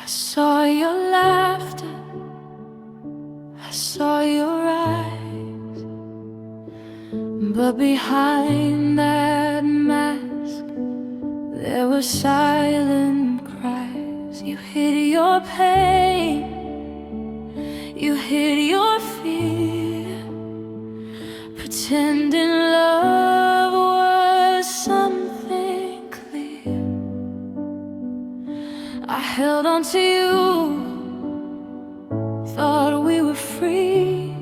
I saw your laughter, I saw your eyes, but behind that mask there were silent cries. You hid your pain, you hid your fear, pretending love was something clear. I held on to you, thought we were free,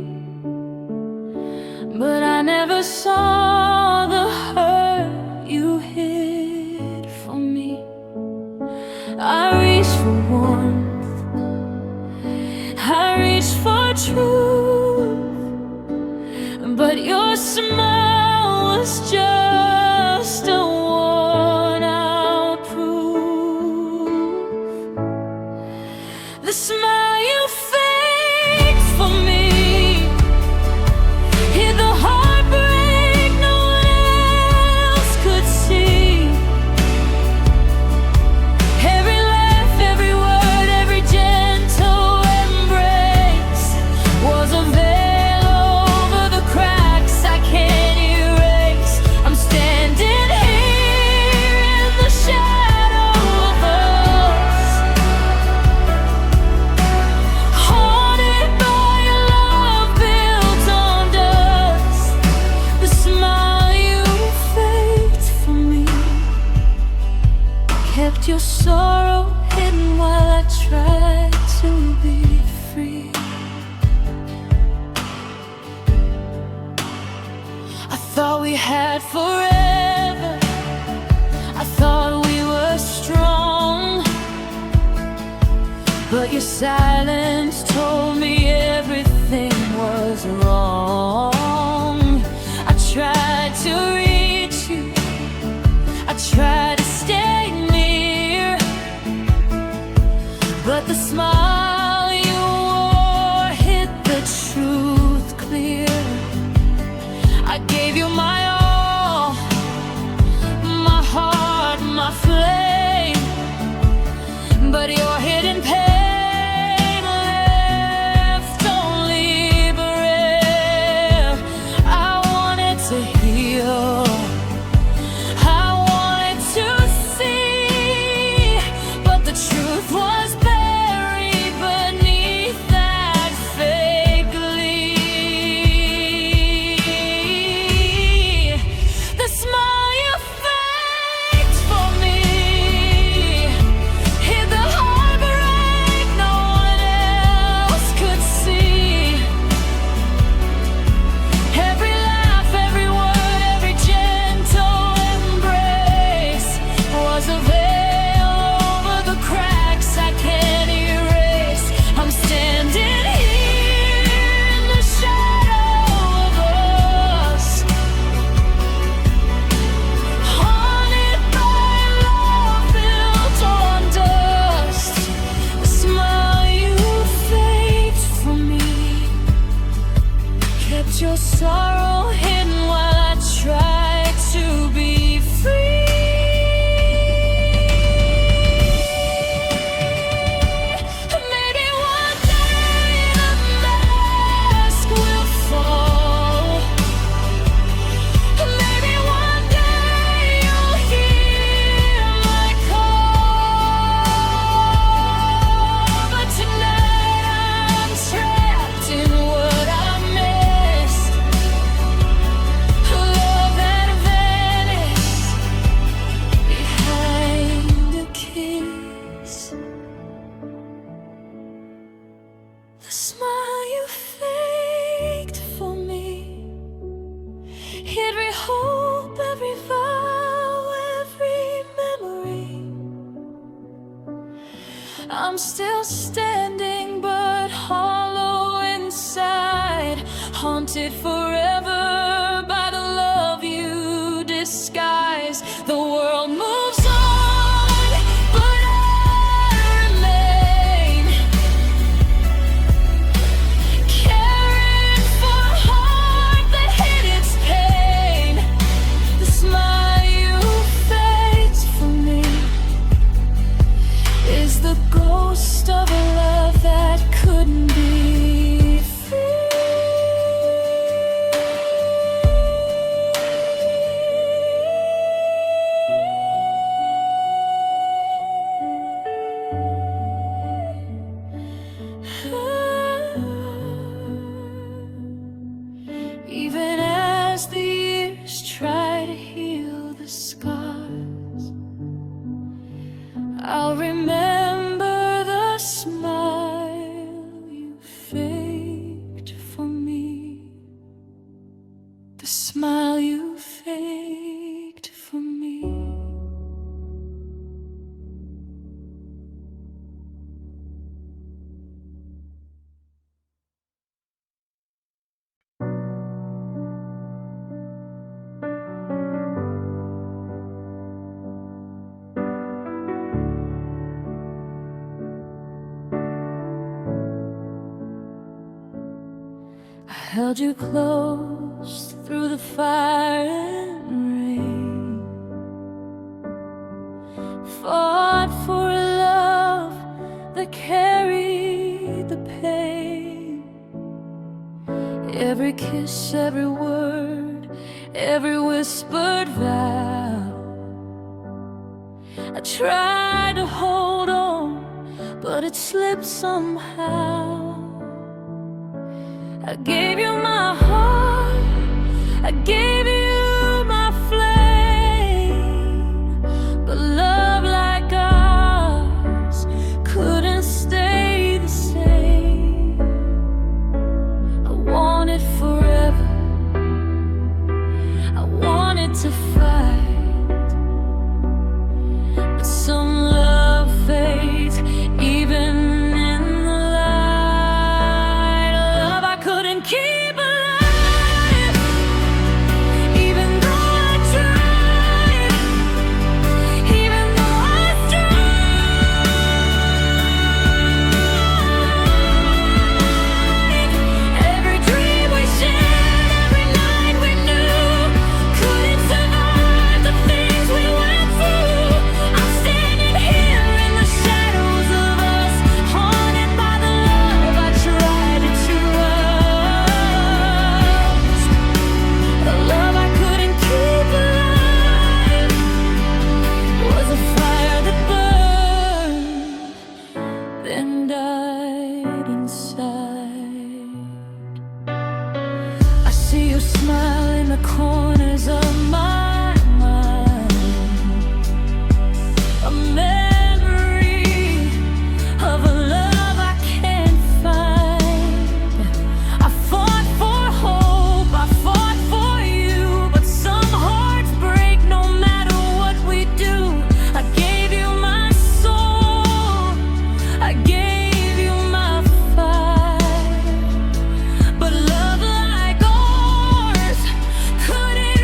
but I never saw the hurt you hid from me. I reached for warmth, I reached for truth, but your smile was just a worn-out proof. The smile you faked for me hid the heartbreak no one else could see. Every laugh, every word, every gentle embrace was a veil over the cracks I can't erase. I'm standing here in the shadow of us, haunted by a love built on dust. The smile you faked for me kept your sorrow hidden while I tried to be free. I thought we had forever, I thought we were strong, but your silence told me everything was wrong. I tried to reach you, I tried to stay near, but the smile you wore hid the truth clear. I gave you my all, my heart, my flame, but your hidden pain left only breath. I wanted to heal, I wanted to see, but the truth was buried beneath that fake glee. The smile you faked for me hid the heartbreak no one else could see. Every laugh, every word, every gentle embrace was a veil over the cracks I can't erase. I'm standing here in the shadow of us, haunted by love built on dust. The smile you faked for me kept your sorrow hidden while I tried to be free. Maybe one day the mask will fall. Maybe one day you'll hear my call, but tonight I'm trapped in what I missed. Love that vanished behind a kiss. The smile you faked for me hid every hope, every vow, every memory. I'm still standing but hollow inside, haunted forever by the love you disguise. The world moves on, but I remain, caring for a heart that hid its pain. The smile you faked for me is the gold ghost of a love that couldn't be free. Even as the years try to heal the scars, I'll remember the smile you faked for me, the smile you faked for me. I held you close through the fire and rain, fought for a love that carried the pain. Every kiss, every word, every whispered vow, I tried to hold on, but it slipped somehow. I gave you my heart, I gave you my flame, but love like ours couldn't stay the same. I wanted forever, I wanted to fight, but some love fades even in the light. Love I couldn't keep alive, even though I tried, even though I tried. Every dream we shared, every night we knew couldn't survive the things we went through. I'm standing here in the shadows of us, haunted by the love I tried to trust. The love I couldn't keep alive was a fire that burned, then died inside. I see you smile in the corners of my mind, a memory of a love I can't find. I fought for hope, I fought for you, but some hearts break no matter what we do. I gave you my soul, I gave you my fire, but love like ours couldn't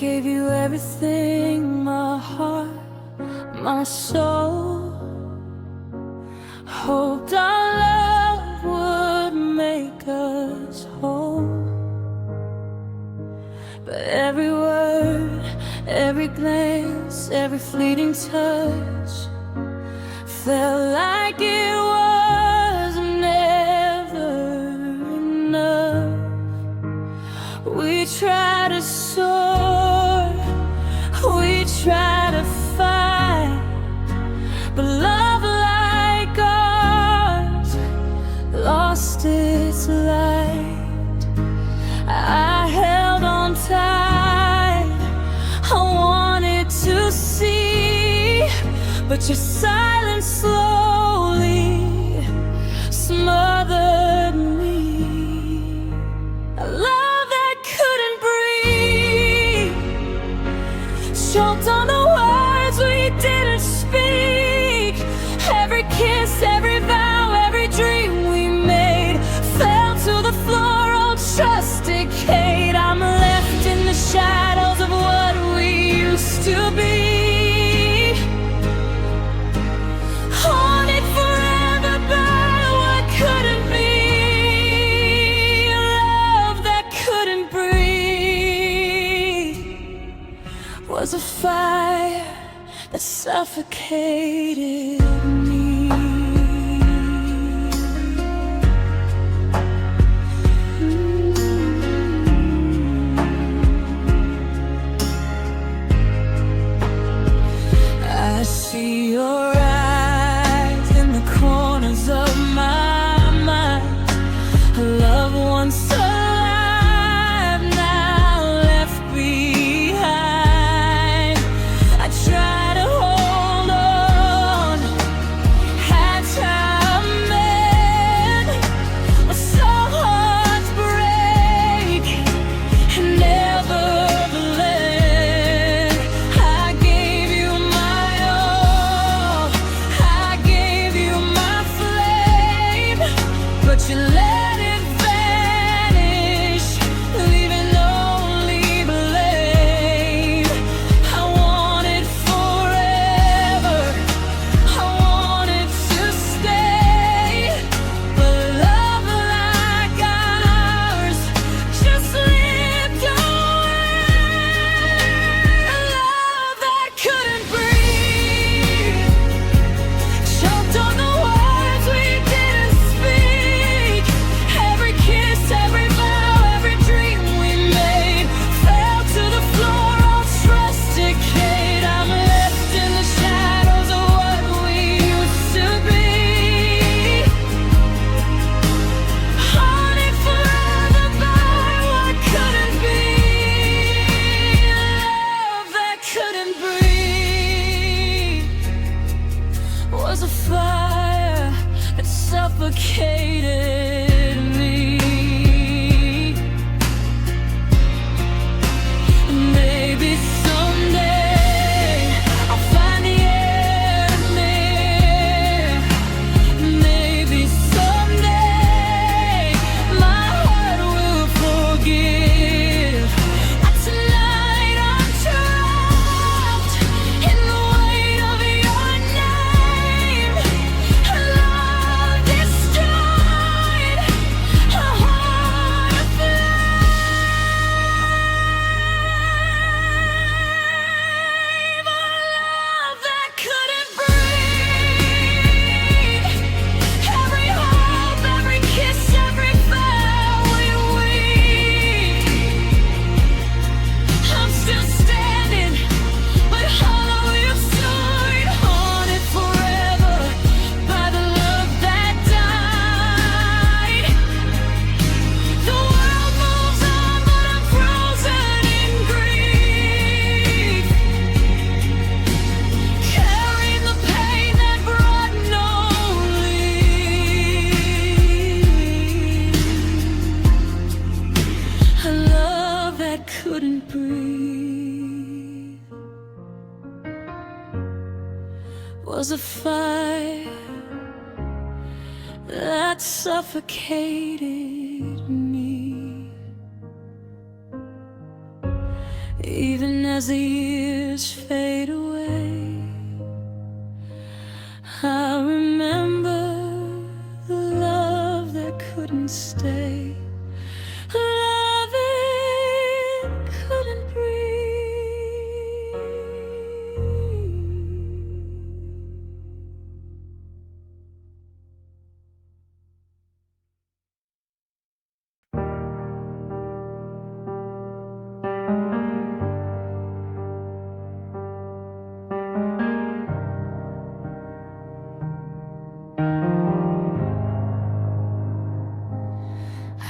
gave you everything, my heart, my soul. Hoped our love would make us whole. But every word, every glance, every fleeting touch felt like it was never enough. We try to soar, we try to fight, but love like ours lost its light. I held on tight, I wanted to see, but your silence slowly smothered me. A love that couldn't breathe, choked on the words we didn't speak. Every kiss, every vow, every dream we made fell to the floor, all trust decayed. I'm left in the shadows of what we used to be. Haunted forever by what couldn't be. A love that couldn't breathe was a fire that suffocated me. I see your eyes in the corners of my mind. A love once alive, now left behind. I try to hold on, had time mend, but some hearts break and never blend. I gave you my all, I gave you my flame, but you let it vanish, leaving only blame. I wanted forever, I wanted to stay, but love like ours just slipped away. A love that couldn't breathe, choked on the words we didn't speak. Every kiss, every vow, every dream we made fell to the floor, all trust decayed. I'm left in the shadows of what we used to be. Haunted forever by what couldn't be. A love that couldn't breathe was a fire that suffocated me. Maybe someday I'll find the air. Maybe someday my heart will forgive. But tonight I'm trapped in the weight of your name. A love destroyed, a heart aflame. A love that couldn't breathe. Every hope, every kiss, every vow we I'm still standing, but hollow inside, haunted forever by the love that died. The world moves on, but I'm frozen in grief, carrying the pain that brought no relief. A love that couldn't breathe was a fire that suffocated me. Even as the years fade away, I remember the love that couldn't stay, love it couldn't breathe.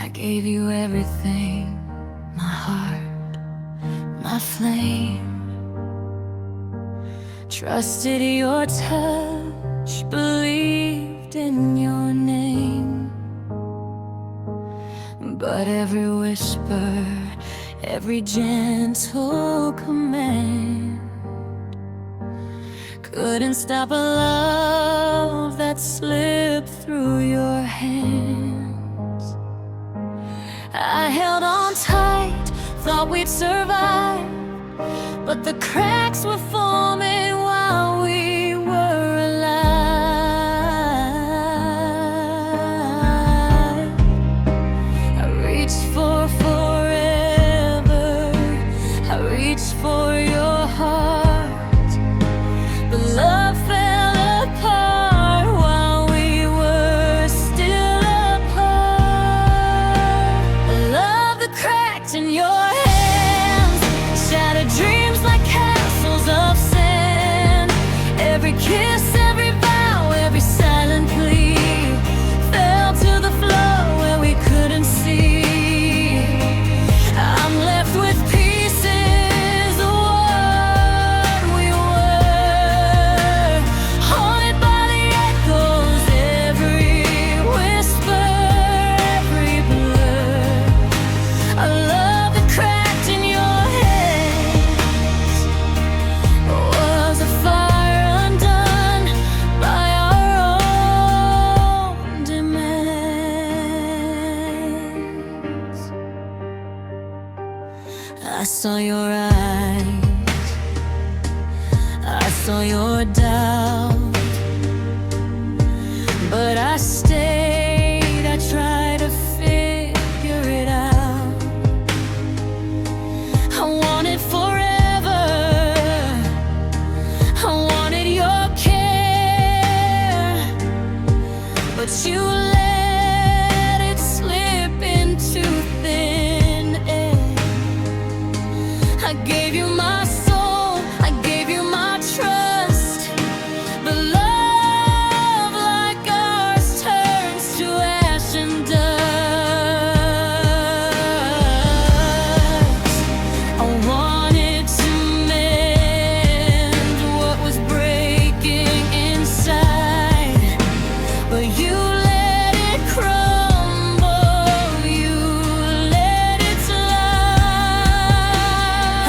I gave you everything, my heart, my flame. Trusted your touch, believed in your name. But every whisper, every gentle command couldn't stop a love that slipped through your hands. I held on tight, thought we'd survive, but the cracks were forming while we were alive. I reached for forever, I reached for your heart, but love fell apart while we were still apart. Love that cracked in your hands, shattered dreams like castles of sand. Every kiss, every vow, every silent plea fell to the floor where we couldn't see. I'm left with pieces of what we were, haunted by the echoes, every whisper, every blur. A love that cracked in your hands was a fire undone by our own demands. I saw your eyes, I saw your doubt, but I stayed, I tried to figure it out. I wanted forever, I wanted your care, but you let it slip into thin air. I gave you my soul, I gave you my trust, but love like ours turns to ash and dust. I wanted to mend what was breaking inside, but you let it crumble, you let it slide.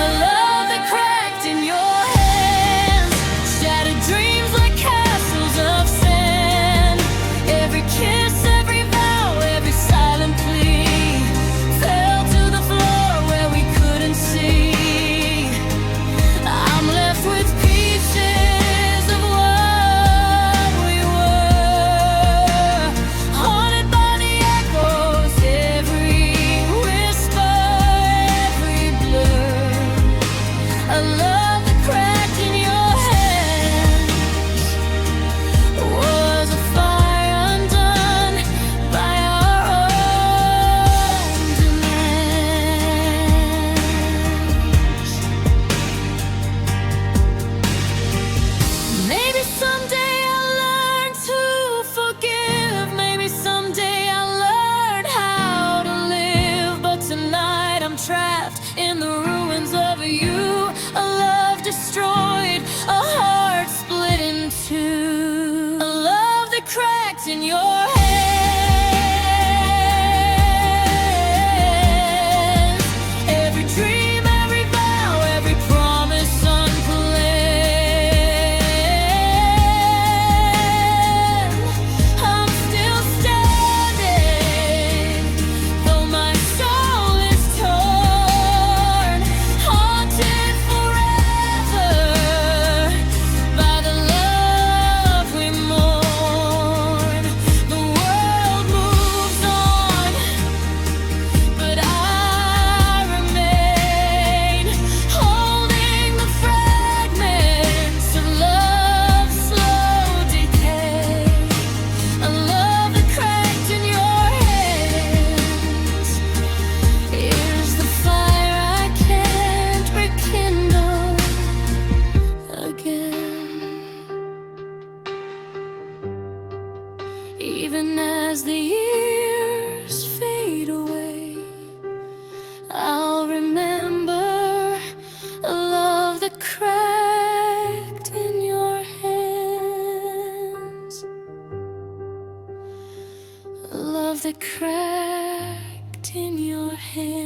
A love that cracked in your hands, shattered dreams like castles of sand. Every kiss, every vow, every silent plea fell to the floor where we couldn't see. I'm left with pieces of what we were, haunted by the echoes, every whisper, every blur. A love that cracked in your hands was a fire undone by our own demands. Maybe someday I'll learn to forgive, maybe someday I'll learn how to live, but tonight I'm trapped in the ruins of you. A love destroyed, a heart split in two. A love that cracked in your hands. Every dream, every vow, every promise unplanned. I'm still standing, though my soul is torn, haunted forever. Even as the years fade away, I'll remember a love that cracked in your hands, a love that cracked in your hands.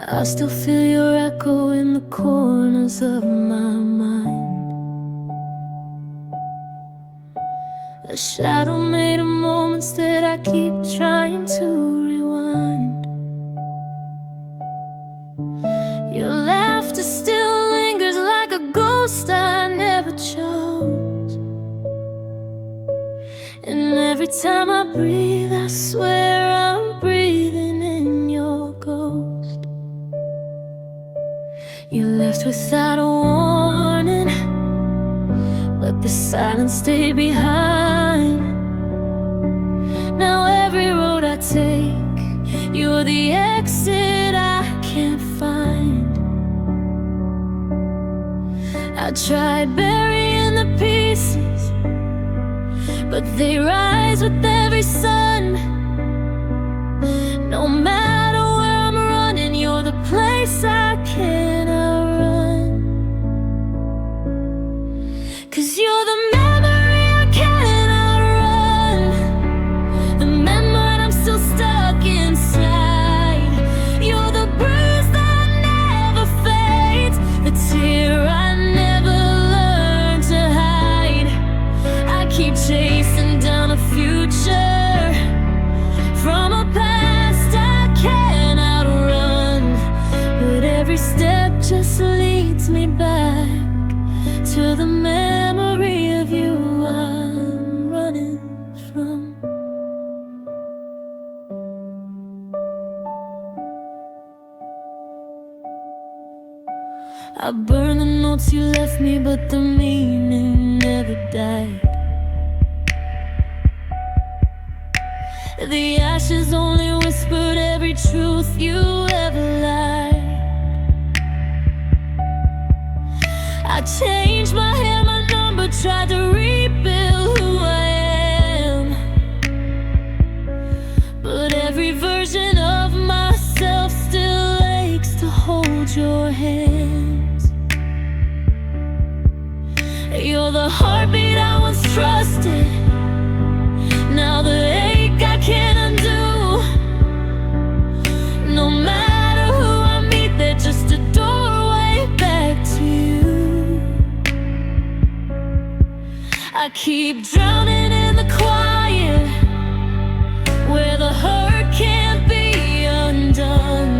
I still feel your echo in the corners of my mind, a shadow made of moments that I keep trying to rewind. Your laughter still lingers like a ghost I never chose, and every time I breathe, I swear I'm breathing in your ghost. You left without a warning, but the silence stayed behind. Now every road I take, you're the exit I can't find. I tried burying the pieces, but they rise with every sun. No matter where I'm running, you're the place I cannot run. 'Cause you're the memory I cannot run, the memory I'm still stuck inside. You're the bruise that never fades, the tear I never learned to hide. I keep chasing down a future from a past I cannot run, but every step just leads me back to the memory of you I'm running from. I burned the notes you left me, but the meaning never died. The ashes only whispered every truth you ever lied. I changed my hair, my number, tried to rebuild who I am, but every version of myself still aches to hold your hands. You're the heartbeat I once trusted, now the ache I can't undo. No matter who I meet, they're just a doorway back to you. I keep drowning in the quiet, where the hurt can't be undone.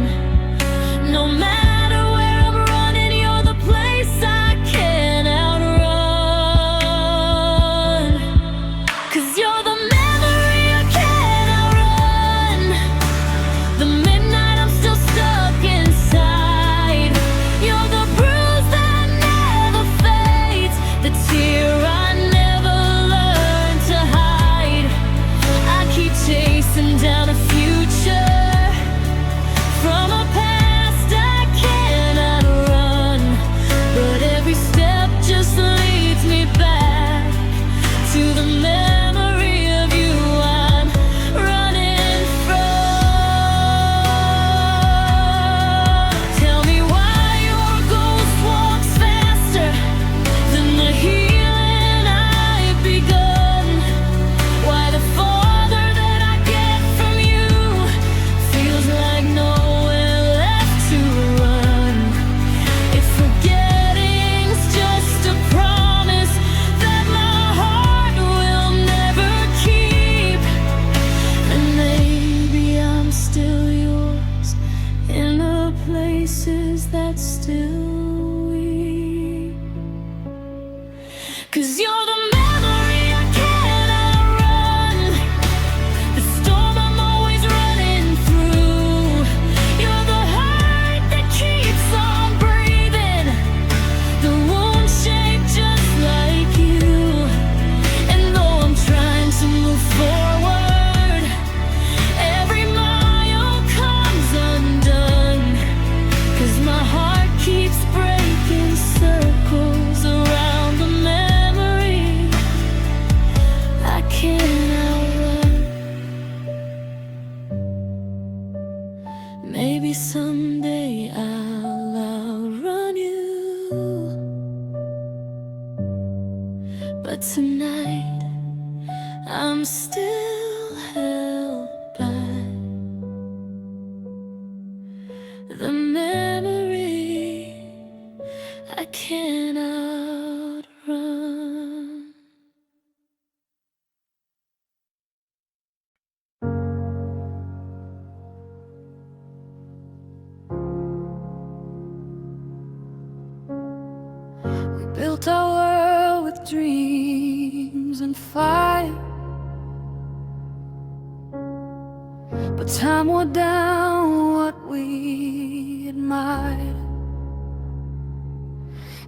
No matter where I'm running, you're the place I can't outrun. 'Cause you're the memory I cannot run, the midnight I'm still stuck inside. You're the bruise that never fades, the tear I never learned to hide. I keep chasing down a future from a past I cannot run, but every step just leads me back to the memory of you I'm running from. Tell me why your ghost walks faster than the healing I've begun. Why the farther that I get from you feels like nowhere left to run. If forgetting's just a promise that my heart will never keep, then maybe I'm still yours in the places that still weep. 'Cause you're the memory I cannot run, the storm I'm always running through. You're the hurt someday I'll outrun you, but tonight I'm still held by the memory I cannot run. We built our world with dreams and fire, but time wore down what we admired.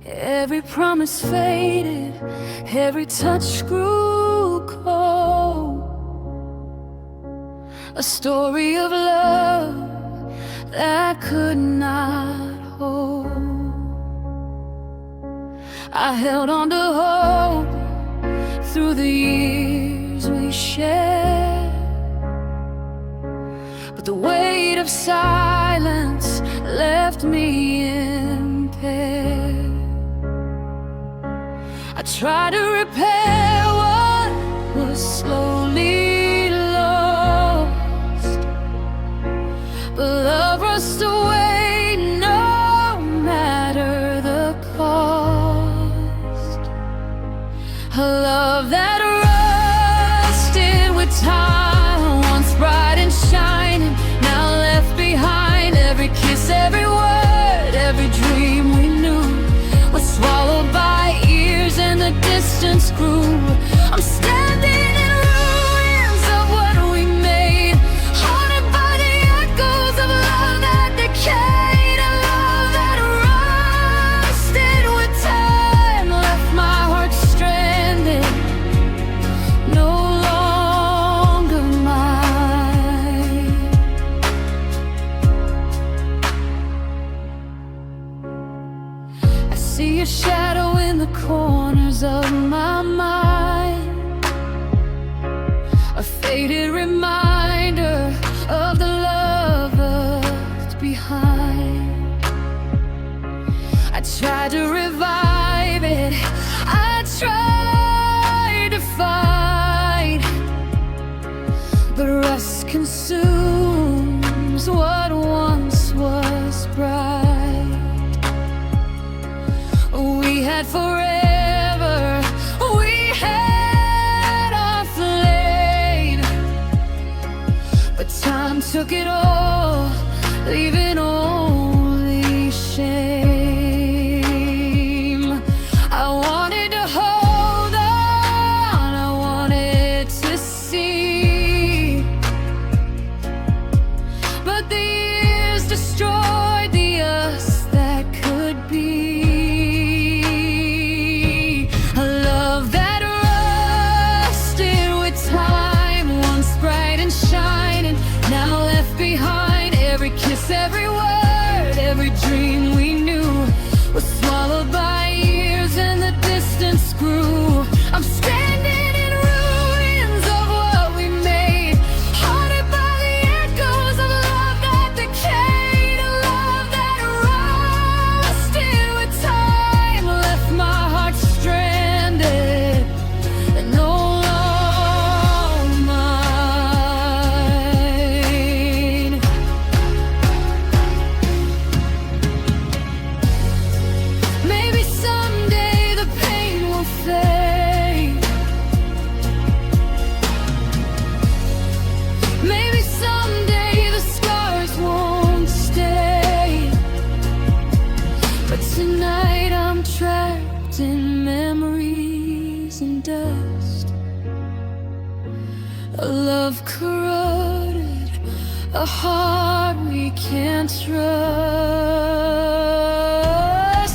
Every promise faded, every touch grew cold. A story of love that could not hold. I held on to hope through the years we shared, but the weight of silence left me impaired. I tried to repair what was slowly lost, but love rushed away no matter the cost. A love that rusted with time, once bright and shining, now left behind. Every kiss, every word, every dream we knew was swallowed by years, and the distance grew. I'm standing in ruins of what we made, haunted by the echoes of love that decayed. A love that rusted with time, left my heart stranded, no longer mine. I see a shadow in the corners of my mind, a faded reminder of the love left behind. I tried to revive it, I tried to fight, but rust consumes what once was bright. We had forever, we had our flame, but time took it all, leaving only shame. I wanted to hold on, I wanted to see, but the years destroyed the us that could be. A love that rusted with time, once bright and shining, now left behind. Every kiss, every word, every dream we knew was swallowed by years, and the distance grew. I'm standing in ruins of what we made, haunted by the echoes of love that decayed. A love that rusted with time, left my heart stranded, and no longer mine. Maybe someday the pain will fade, maybe someday the scars won't stay, but tonight I'm trapped in memories and dust. A love corroded, a heart we can't trust.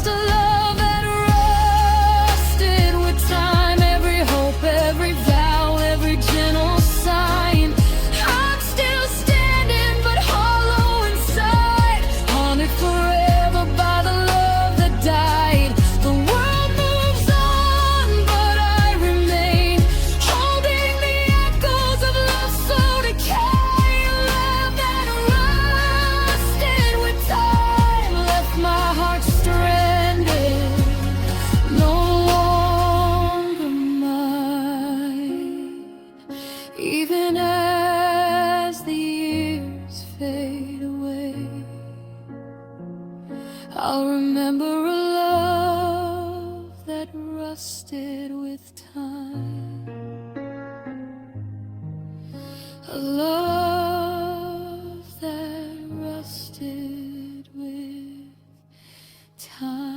A love that rusted with time, every hope, every vow, every gentle sign. I'm still standing but hollow inside, haunted forever by the love that died. The world moves on, but I remain, holding the echoes of love so decay. A love that rusted I'll remember a love that rusted with time, a love that rusted with time.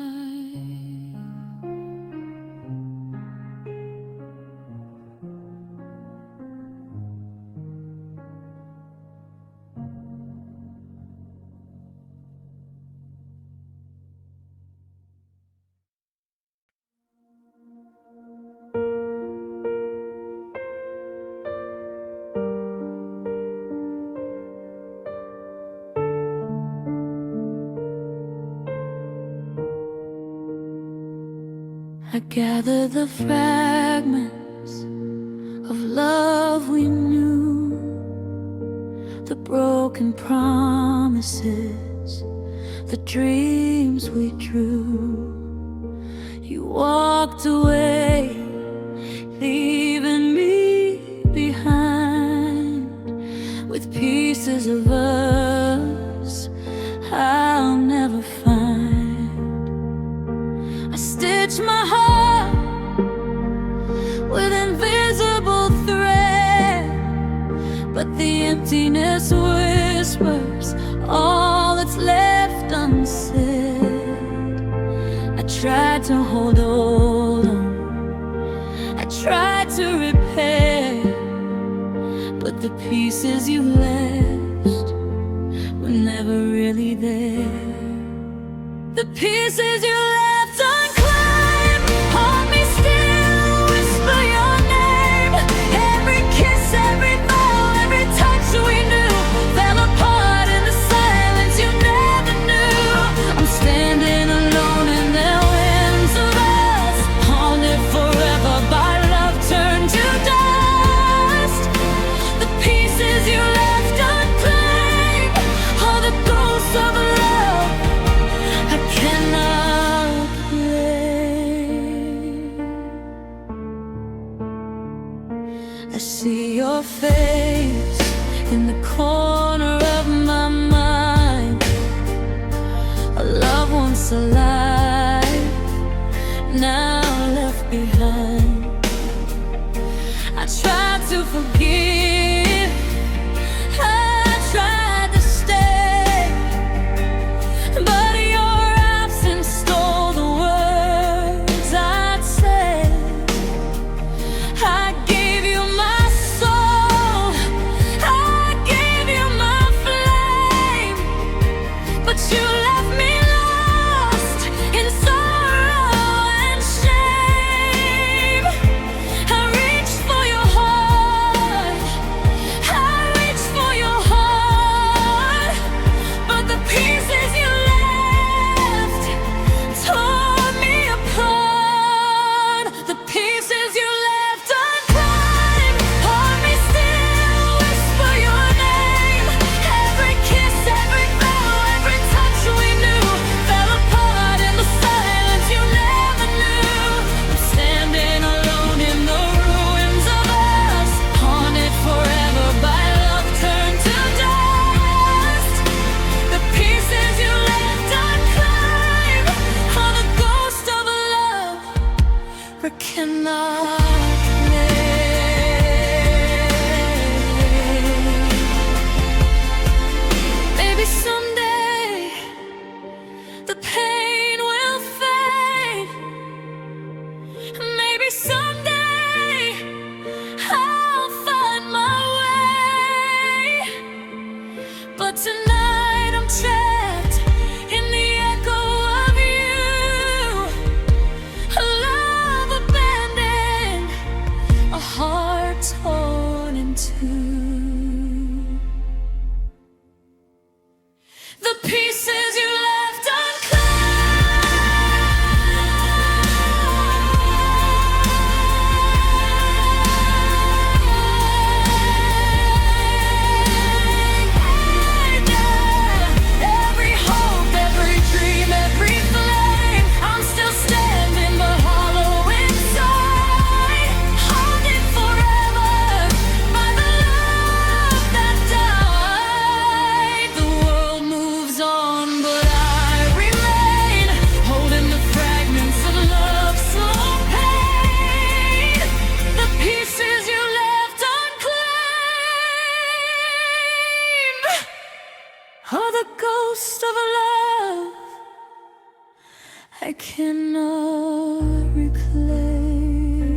I gather the fragments of love we knew, the broken promises, the dreams we drew. You walked away, leaving me behind with pieces of us I'll never find. I stitched my heart with invisible thread, but the emptiness whispers all that's left unsaid. I tried to hold on, I tried to repair, but the pieces you left were never really there. The pieces you left unclaimed haunt me still, whisper your name. Every kiss, every bow, every touch we knew fell apart in the silence you never knew. I'm standing alone in the winds of us, haunted forever by love turned to dust. The pieces you left unclaimed are the ghosts of love I cannot claim. I see your face in the corner of my mind, a love once alive, now left behind. I tried to forgive, I tried to stay, but your absence stole the words I'd said. I gave you my soul, I gave you my flame, but you left me lost in sorrow and shame. I reached for your heart, I reached for your heart, but the pieces you left tore me apart. The pieces you left unclaimed haunt me still, whisper your name. Every kiss, every bow, every touch we I cannot reclaim.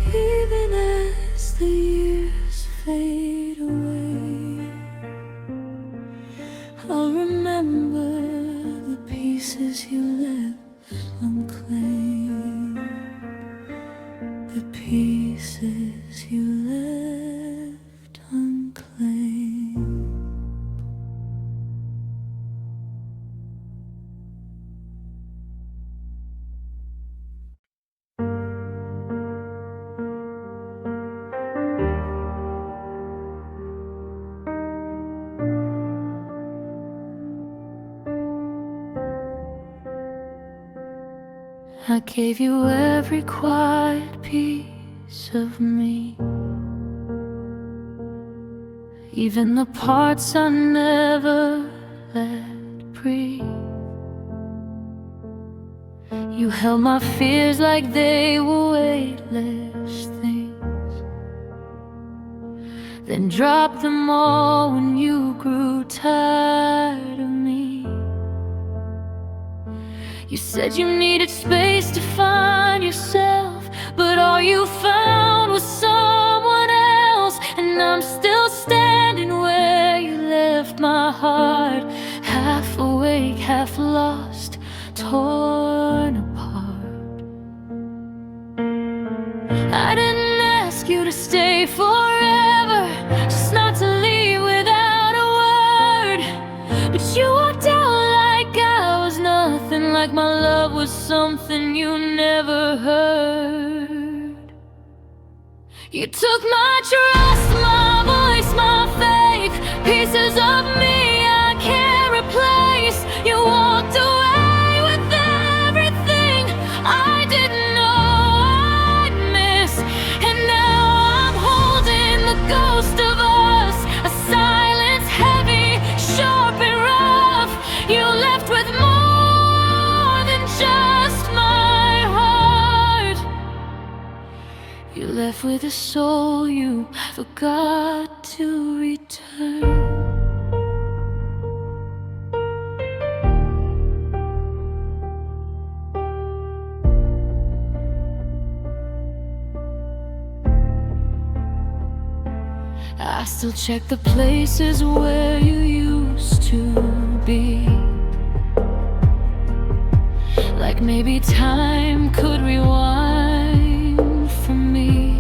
Even as the years fade away, I'll remember the pieces you left unclaimed, the pieces you left unclaimed. I gave you every quiet piece of me, even the parts I never let breathe. You held my fears like they were weightless things, then dropped them all when you grew tired of me. You said you needed space to find yourself, but all you found was someone else. And I'm still standing where you left my heart, half awake, half lost, torn apart. I didn't ask you to stay forever, just not to leave without a word. But you walked out like I was nothing, like my love was something you never heard. You took my trust, my voice, my faith, pieces of me I can't replace. You walked away with everything I didn't know I'd miss. And now I'm holding the ghost of us, a silence heavy, sharp and rough. You left with more than just my heart. You left with a soul you forgot to return. I still check the places where you used to be, like maybe time could rewind for me.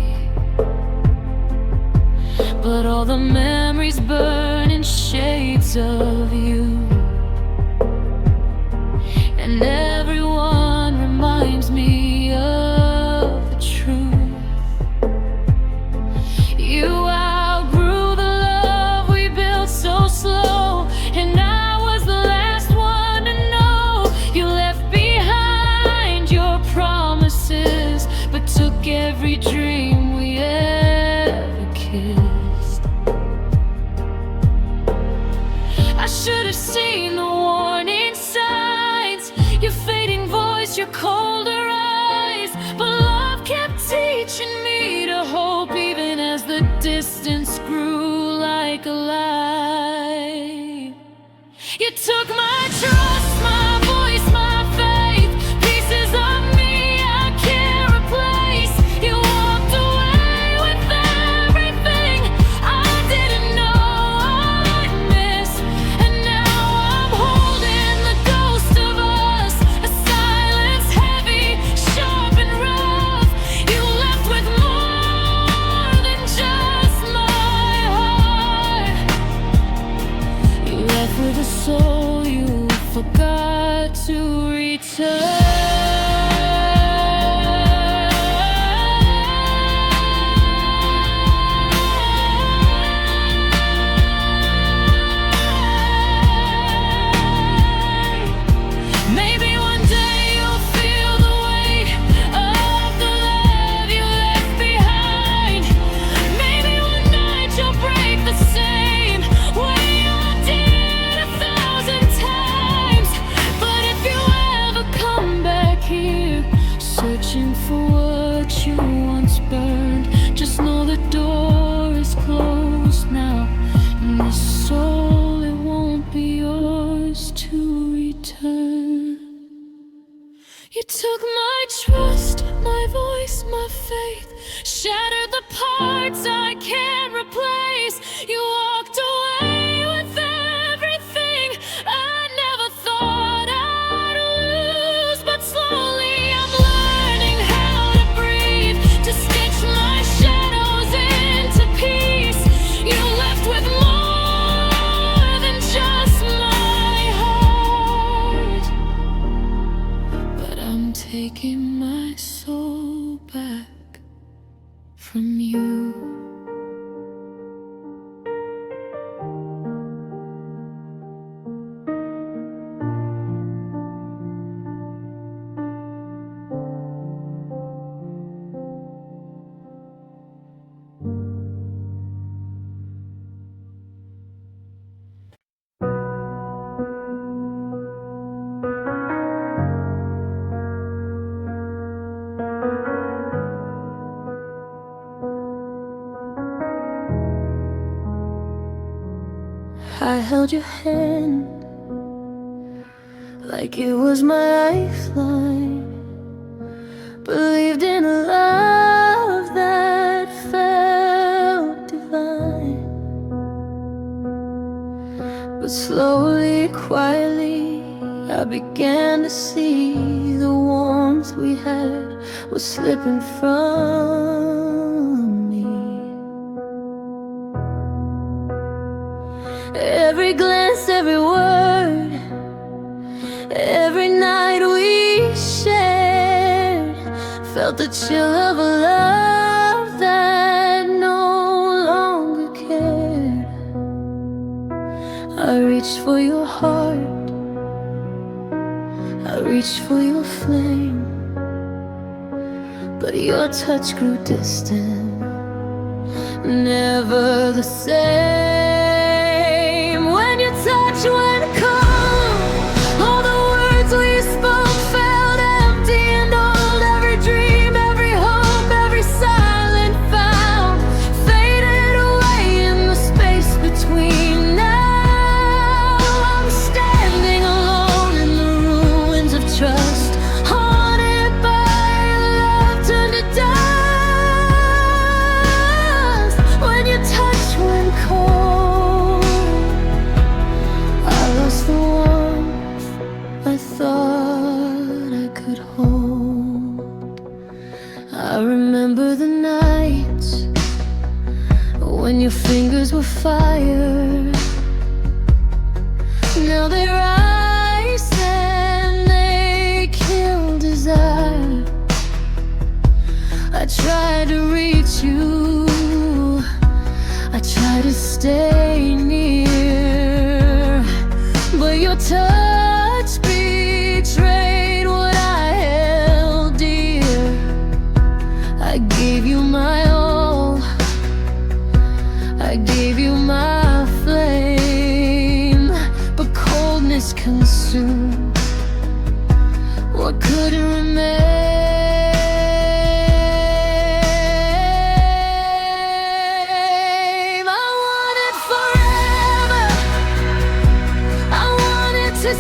But all the memories burn in shades of you, and everyone reminds me of the truth. You outgrew the love we built so slow, and I was the last one to know. You left behind your promises, but took every dream we ever kissed. I should have seen the warning signs, your fading voice, your colder eyes. But love kept teaching me to hope, even as the distance grew like a lie. You took my trust, my voice, my faith, pieces of me I can't replace. You walked away with everything I didn't know I'd miss. And now I'm holding the ghost of us, a silence heavy, sharp and rough. You left with more than just my heart. You left with a soul you forgot to return. Maybe one day you'll feel the weight of the love you left behind. Maybe one night you'll break the same way you did 1,000 times. But if you ever come back here, searching for what you once burned, just know the door is closed. faith, shattered the parts I can't replace. You walked away with everything I never thought I'd lose. But slowly I'm learning how to breathe, to stitch my shadows into peace. You left with more than just my heart, but I'm taking my soul back from you. I held your hand like it was my lifeline, believed in a love that felt divine. But slowly, quietly, I began to see the warmth we had was slipping from me. Every glance, every word, every night we shared, felt the chill of a love that no longer cared. I reached for your heart, I reached for your flame, but your touch grew distant, never the same. When your touch went cold, all the words we spoke felt empty and old. Every dream, every hope, every silent found faded away in the space between. Now I'm standing alone in the ruins of trust, haunted by a love turned to dust. When your touch went cold, the warmth I thought I could hold. I remember the nights when your fingers were fire. Now they rise and they kill desire. I tried to reach you, I tried to stay near, but your touch betrayed what I held dear. I gave you my all, I gave you my flame, but coldness consumed what couldn't remain. I wanted forever, I wanted to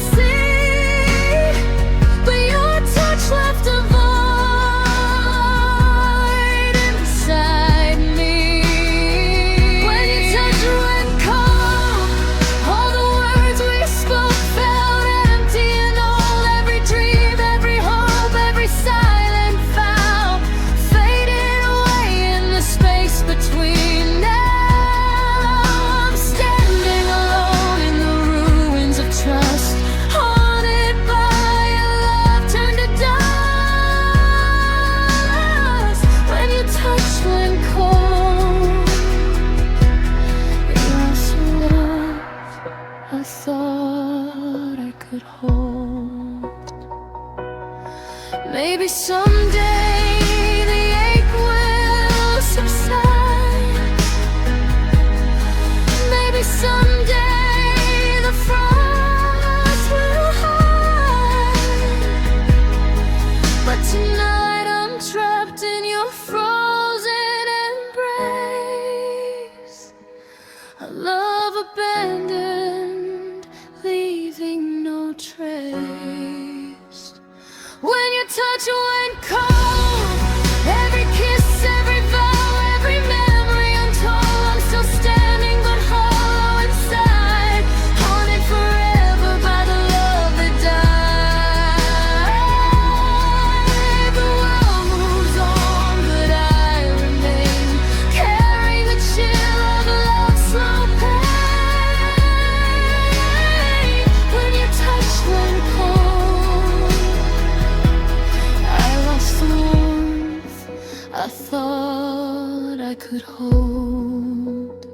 could hold.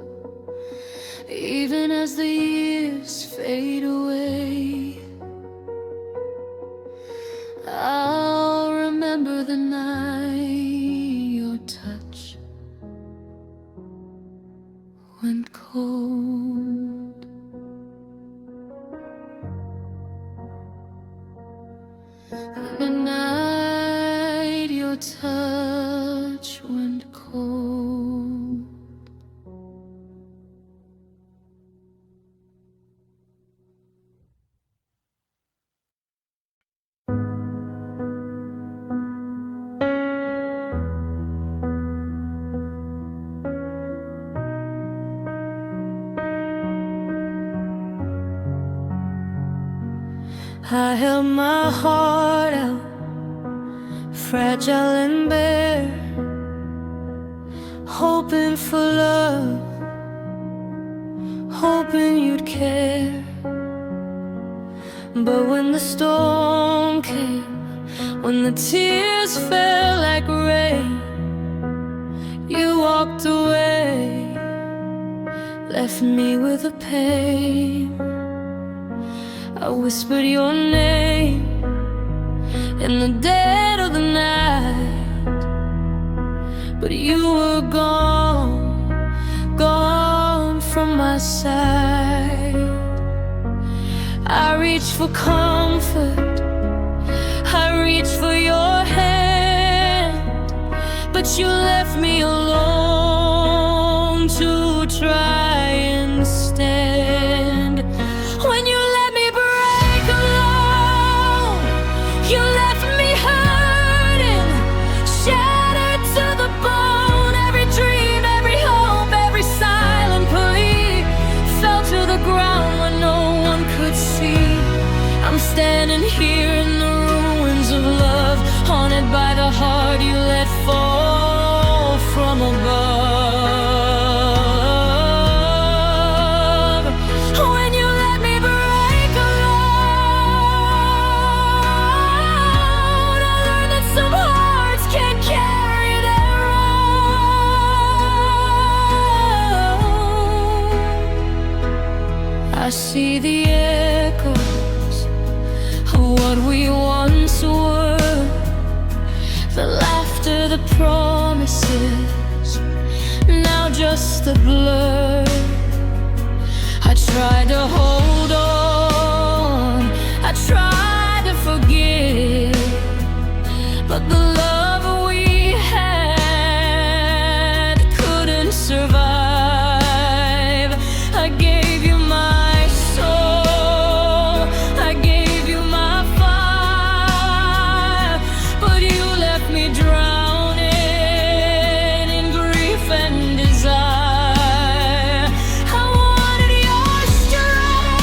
Even as the years fade away, I'll remember the night your touch went cold. The night your touch went cold. I held my heart out, fragile and bare, hoping for love, hoping you'd care. But when the storm came, when the tears fell like rain, you walked away, left me with the pain. I whispered your name in the dead of the night, but you were gone, gone from my side. I reached for comfort, I reached for your hand, but you left me alone to try and stand. When you let me break alone, you left me hurting, shattered to the bone. Every dream, every hope, every silent plea fell to the ground where no one could see. I'm standing here in the ruins of love, haunted by the heart you let fall from above. When you let me break alone, I learned that some hearts can't carry their own. I see the echoes of what we once were, the laughter, the promises, now just a blur. I tried to hold on, I tried to forgive, but the love we had couldn't survive. I gave you my soul, I gave you my fire, but you left me drowning in grief and desire. I wanted your strength,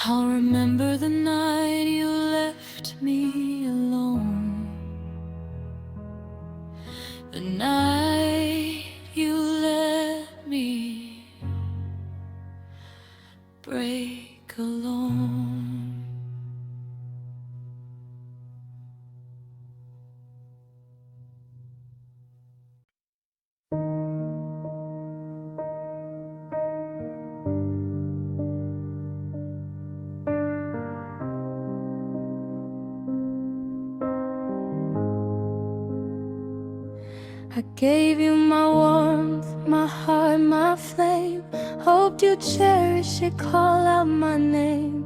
I'll remember the night you left me alone, the night you let me break alone. I gave you my warmth, my heart, my flame. Hoped you'd cherish it, call out my name.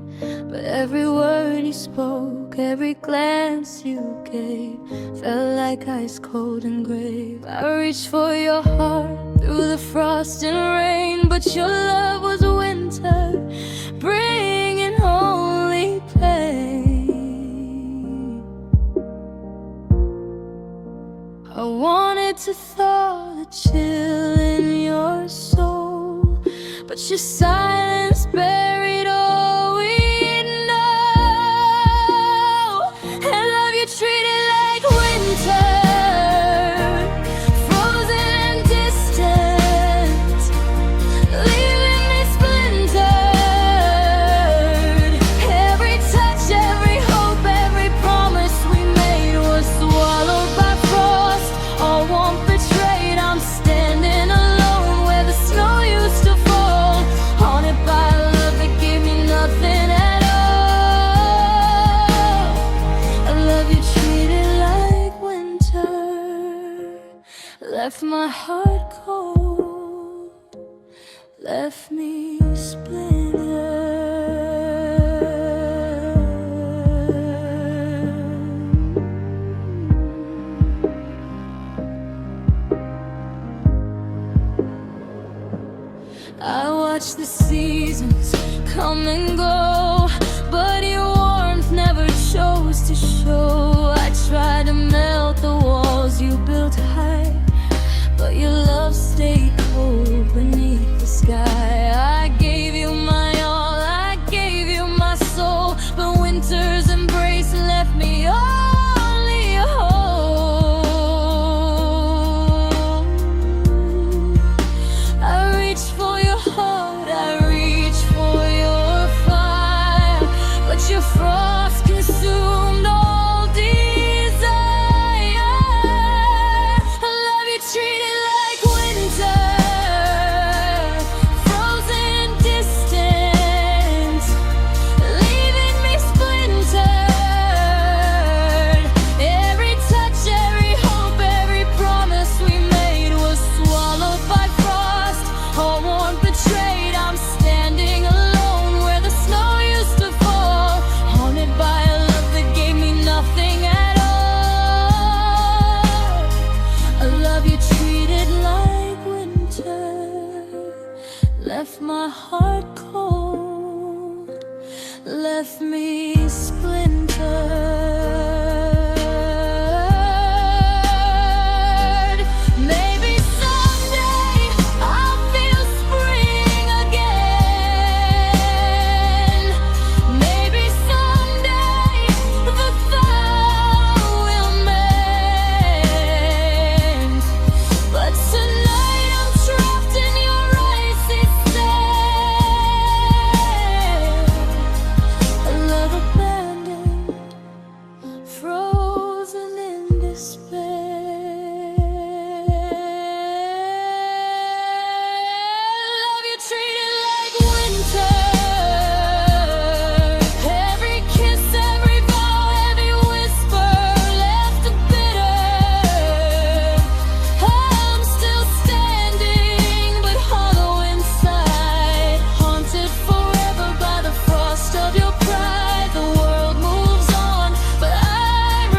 But every word you spoke, every glance you gave, felt like ice cold and grave. I reached for your heart through the frost and rain, but your love was winter, bringing only pain. I wanted to thaw the chill in your soul, but your silence buried all we know. And love you treated like winter, frozen and distant, leaving me splintered. Every touch, every hope, every promise we made was swallowed by frost. All warmth betrayed, I'm standing alone where the snow used to fall, haunted by a love that gave me nothing at all. A love you treated like winter, left my heart cold, left me splintered. I watched the seasons come and go, but your warmth never chose to show. I tried to melt the walls you built high, but your love stayed cold beneath the sky. I gave you my all, I gave you my soul, but winter's embrace left me only whole. I reached for your heart, I reached for your fire, but your frost consumed all desire. I love you treated like winter, frozen and distant, leaving me splintered. Every touch, every hope, every promise we made was swallowed by frost. All warmth betrayed, I'm standing alone where the snow used to fall, haunted by a love that gave me nothing at all. A love you treated like winter, left my heart cold, left me splintered. Maybe someday I'll feel spring again. Maybe someday the thaw will mend. But tonight I'm trapped in your icy sand. A love abandoned, frozen in despair. Love you treated like winter, every kiss, every vow, every whisper left a bitter. I'm still standing, but hollow inside, haunted forever by the frost of your pride. The world moves on, but I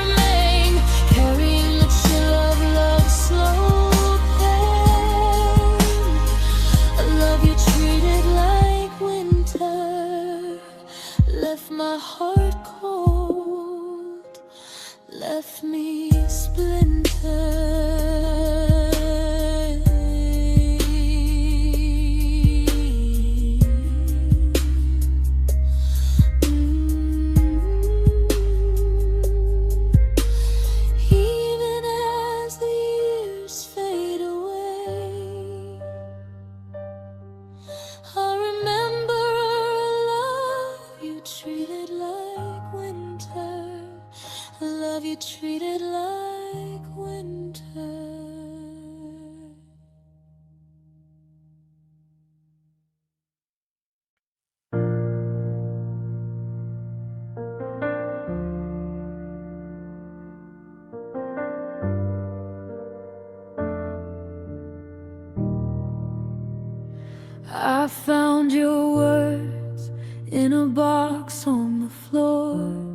remain, carrying the chill of love's slow pain. A love you treated like winter, left my heart cold, left me splintered. be treated like winter. I found your words in a box on the floor,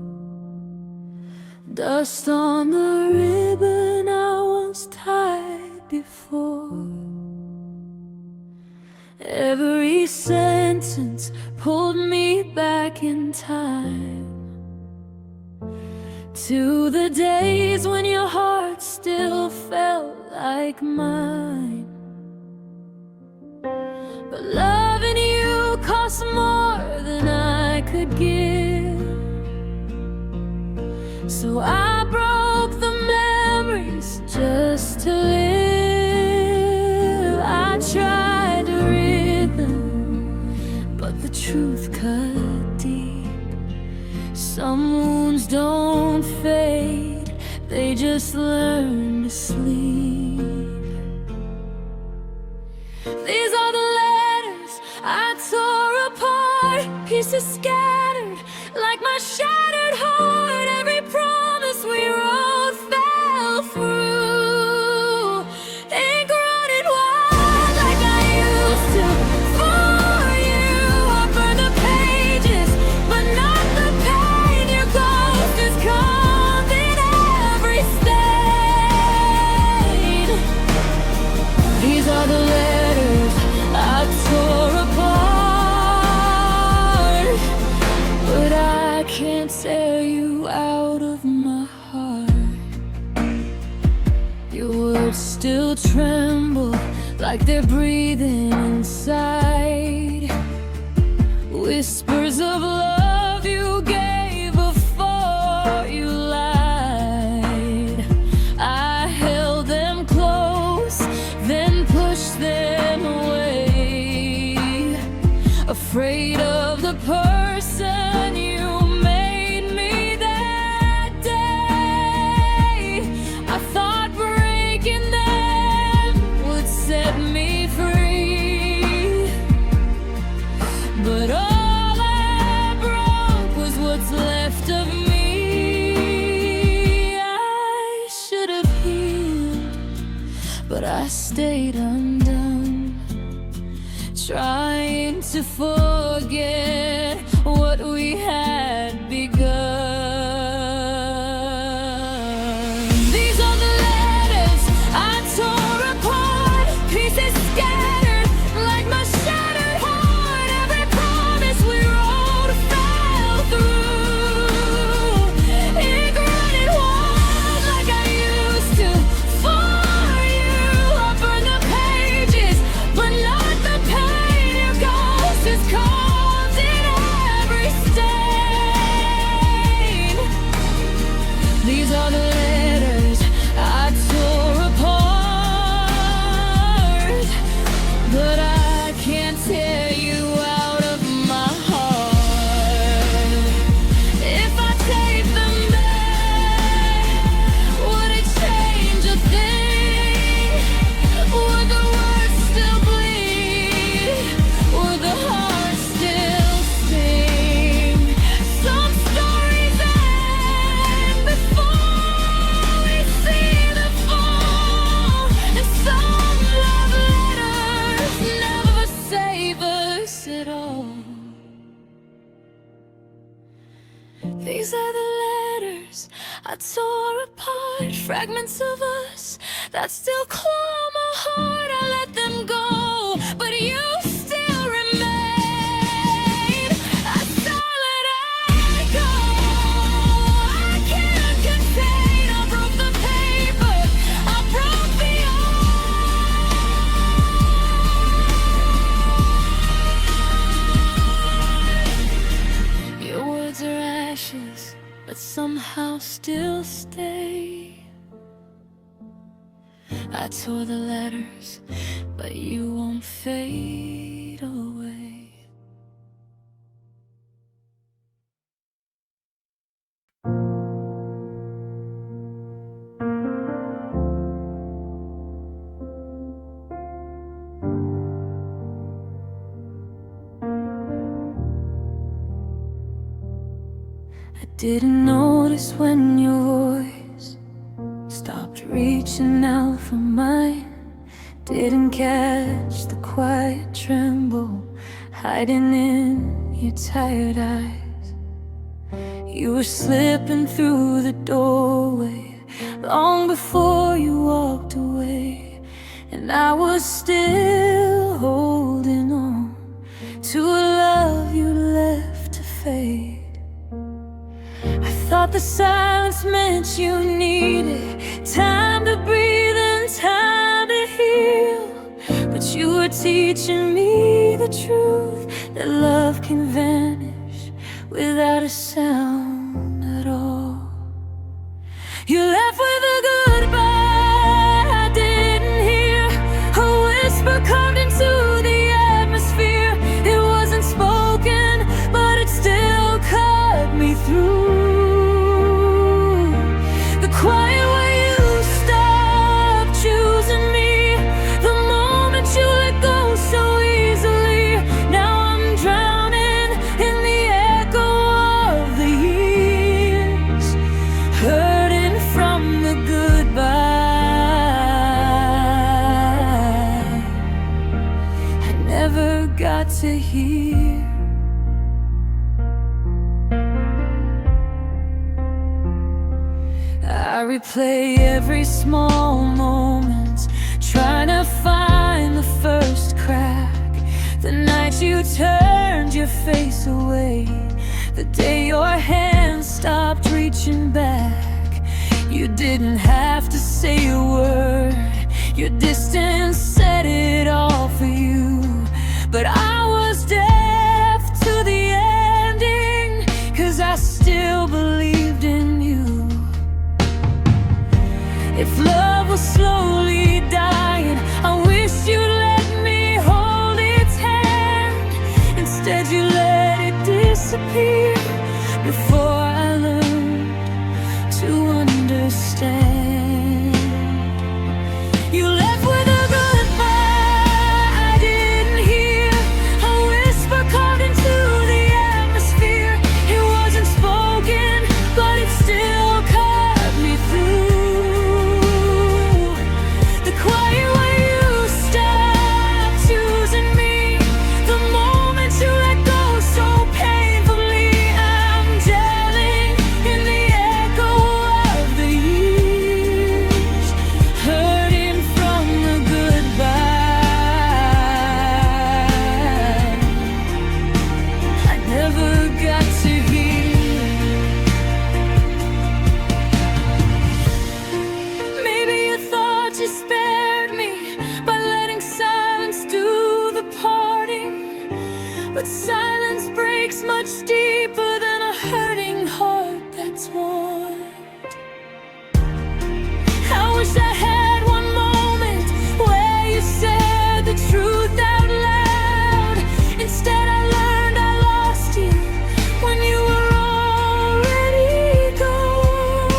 dust on the ribbon I once tied before. Every sentence pulled me back in time to the days when your heart still felt like mine. But loving you cost more than I could give, so I broke the memories just to live. I tried to rid them, but the truth cut deep. Some wounds don't fade, they just learn to sleep. These are the letters I tore apart, pieces scattered like my shattered heart. Every promise we wrote fell through, ink running wild like I used to. For you, I burned the pages, but not the pain. Your ghost is cold in every stain. These are the letters I tore apart, but I can't tear you out of my heart. Your words still tremble like they're breathing inside, whispers of love you gave before you lied. I held them close, then pushed them away, afraid of the person you made me that day. I thought breaking them would set me free, but all I broke was what's left of me. I should have healed, but I stayed undone, trying to forget what we had begun. These are the letters I tore apart, pieces scattered like my shattered heart. Every promise we wrote fell through, ink running wild like I used to. For you, I burned the pages, but not the pain. Your ghost is cold in every stain. These are the letters I tore apart, but I can't tear you out of my heart. If I take them back, would it change a thing? Would the words still bleed? Would the heart still sing? Some stories end before we see the fall, and some love letters never save us at all. These are the letters I tore apart, fragments of us that still claw my heart. I let them go, but you still remain. A solid echo I can't contain. I broke the paper, I broke the art. Your words are ashes, but somehow still stay. I tore the letters, but you won't fade away. I didn't notice when your voice stopped reaching out for mine. Didn't catch the quiet tremble hiding in your tired eyes. You were slipping through the doorway long before you walked away, and I was still holding on to a love you left to fade. I thought the silence meant you needed time to breathe and time to heal, but you were teaching me the truth, that love can vanish without a sound at all. You left with a goodbye I didn't hear, a whisper carved into the atmosphere. It wasn't spoken, but it still cut me through. The quiet way you stopped choosing me, the moment you let go so easily. Now I'm drowning in the echo of the years, hurting from the goodbye I never got to hear. I replay every small moment, trying to find the first crack. The night you turned your face away, the day your hands stopped reaching back. You didn't have to say a word, your distance said it all for you. But I was deaf to the ending, 'cause I still believed in you. If love was slowly dying, I wish you'd let me hold its hand. Instead you let it disappear before I learned to understand. You left with a goodbye I didn't hear, a whisper carved into the atmosphere. It wasn't spoken, but it still cut me through. The quiet way you stopped choosing me, the moment you let go so painfully. I'm gelling in the echo of the years, hurting from the goodbye I never got to hear. Maybe you thought you spared me by letting silence do the parting, but silence breaks much deeper than a hurting heart that's warmed. I wish I had one moment where you said the truth out loud. Instead I learned I lost you when you were already gone.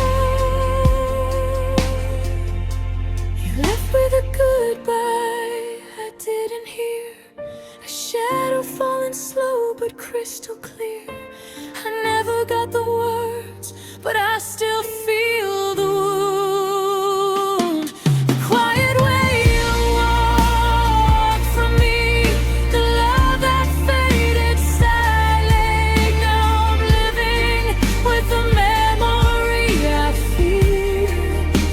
You left with a goodbye I didn't hear, a shadow falling slow but crystal clear. I never got the words, but I still feel the wound. The quiet way you walked from me, the love that faded silent. Now I'm living with the memory I feel,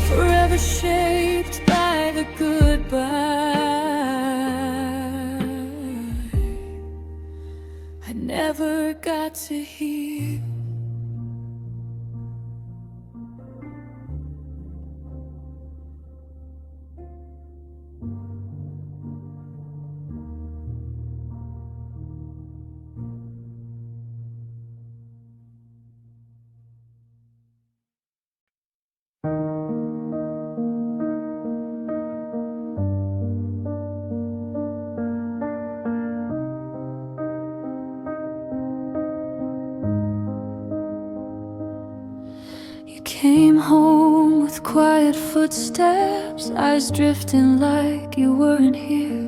forever shaped by the goodbye I never got to hear. You came home with quiet footsteps, eyes drifting like you weren't here.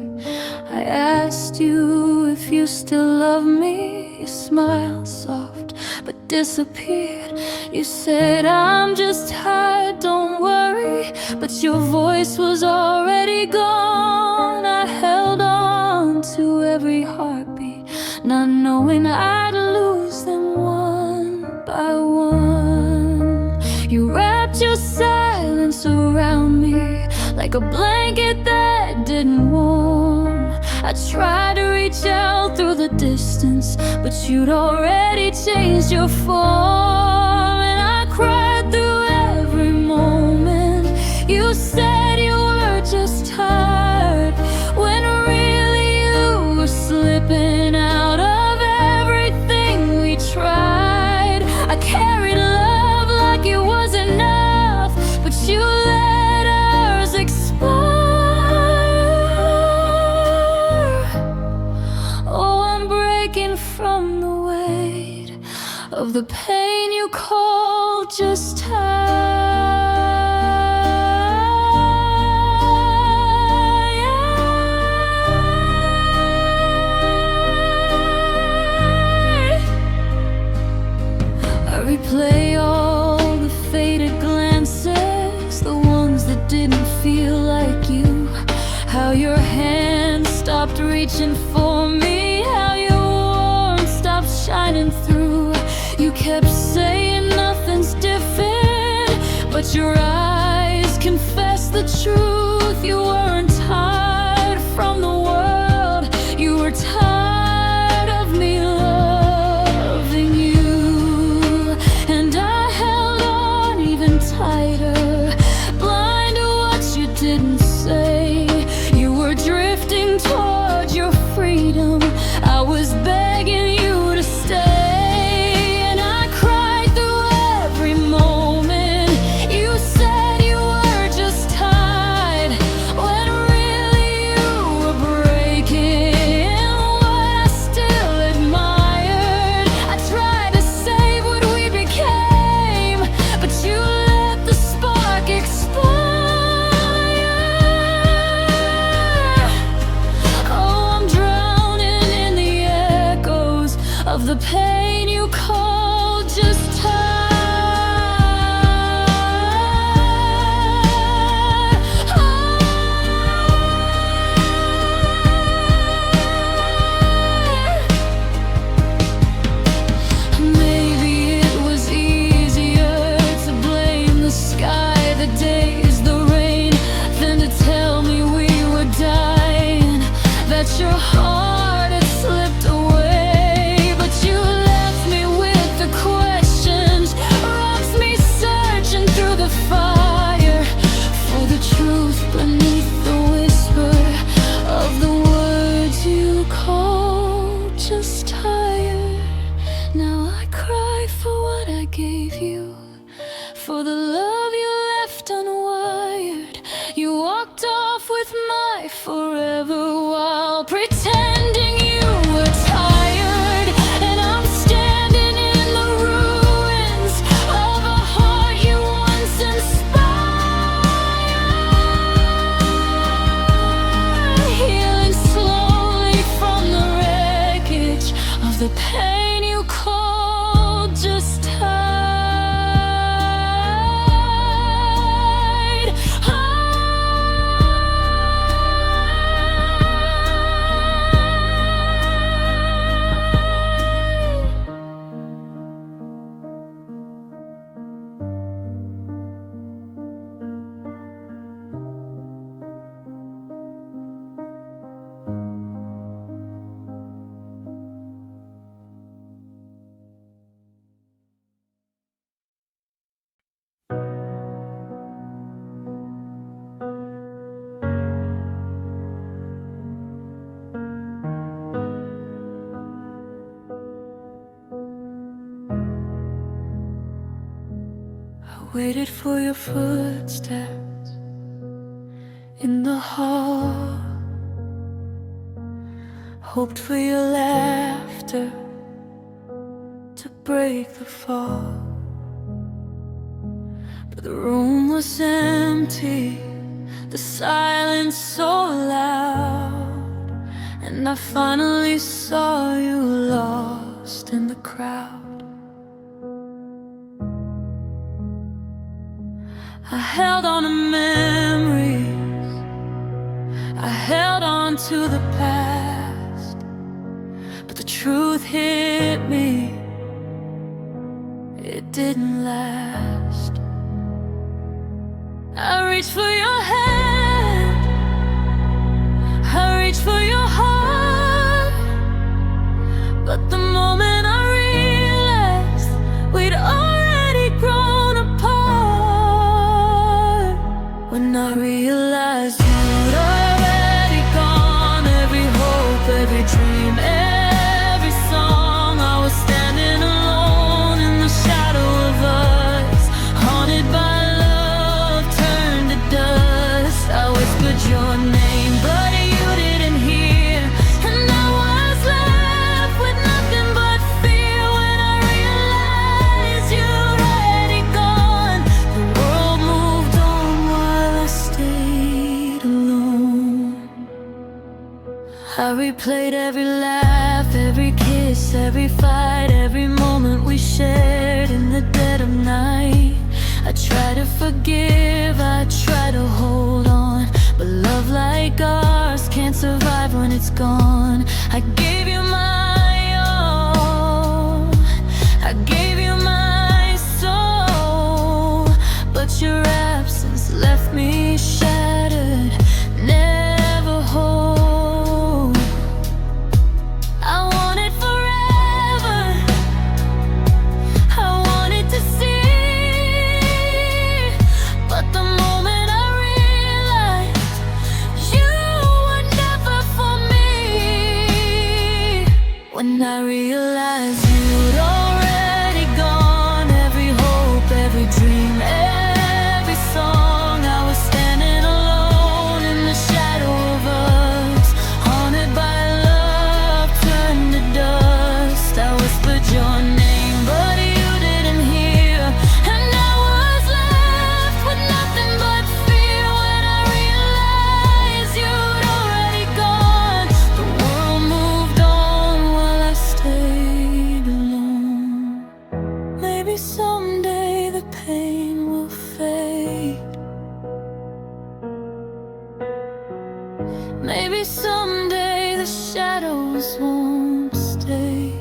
I asked you if you still love me. You smiled soft, but disappeared. You said, I'm just tired, don't worry, but your voice was already gone. I held on to every heartbeat, not knowing I'd lose them one by one. You wrapped your silence around me like a blanket that didn't warm. I tried to reach out through the distance, but you'd already changed your form. And I cried through every moment. You said you were just tired, when really you were slipping out of everything we tried. I carried love like it was enough, but you let ours expire. From the weight of the pain you call just I replay all the faded glances, the ones that didn't feel like you. How your hand stopped reaching for me, how your shining through. You kept saying nothing's different, but your eyes confessed the truth. You weren't tired from the world, you were tired of me loving you. And I held on even tighter, blind to what you didn't say. You were drifting toward your freedom, I was begging you to stay. And I cried through every moment. You said you were just tired, when really you were breaking what I still admired. I tried to save what we became, but you let the spark expire. Oh, I'm drowning in the echoes of the pain you call just tired. Maybe it was easier to blame the sky, the days, the rain, than to tell me we were dying, that your heart had slipped away. But you left me with the questions, rocks me searching through the fire for the truth beneath the whisper of the words you called just tired. Now I cry for what I gave you, for the love you left unwired. You walked off with my forever while pretending you were tired. And I'm standing in the ruins of a heart you once inspired, healing slowly from the wreckage of the pain you called just tired. Waited for your footsteps in the hall, hoped for your laughter to break the fall. But the room was empty, the silence so loud, and I finally saw you lost in the crowd. I held on to memories, I held on to the past, but the truth hit me, it didn't last. I reached for your hand, I reached for your heart, but the moment I realized we'd already grown apart, when I realized you'd already gone, every hope, every dream, every song, I was standing alone in the shadow of us, haunted by love turned to dust. I whispered your name, but you didn't hear, and I was left with nothing but fear when I realized you'd already gone. The world moved on while I stayed alone. I replayed every laugh, every kiss, every fight, every moment we shared in the dead of night. I try to forgive, I try to hold on, but love like ours can't survive when it's gone. I gave you my all, I gave you my soul, but your absence left me shattered, never whole. I wanted forever, I wanted to see, but the moment I realized you were never for me, when I realized you'd already gone, every hope, every dream, every song, I was standing alone in the shadow of us, haunted by love turned to dust. I whispered your name, but you didn't hear, and I was left with nothing but fear when I realized you'd already gone. The world moved on while I stayed alone. Maybe someday the pain will fade, maybe someday the shadows won't stay,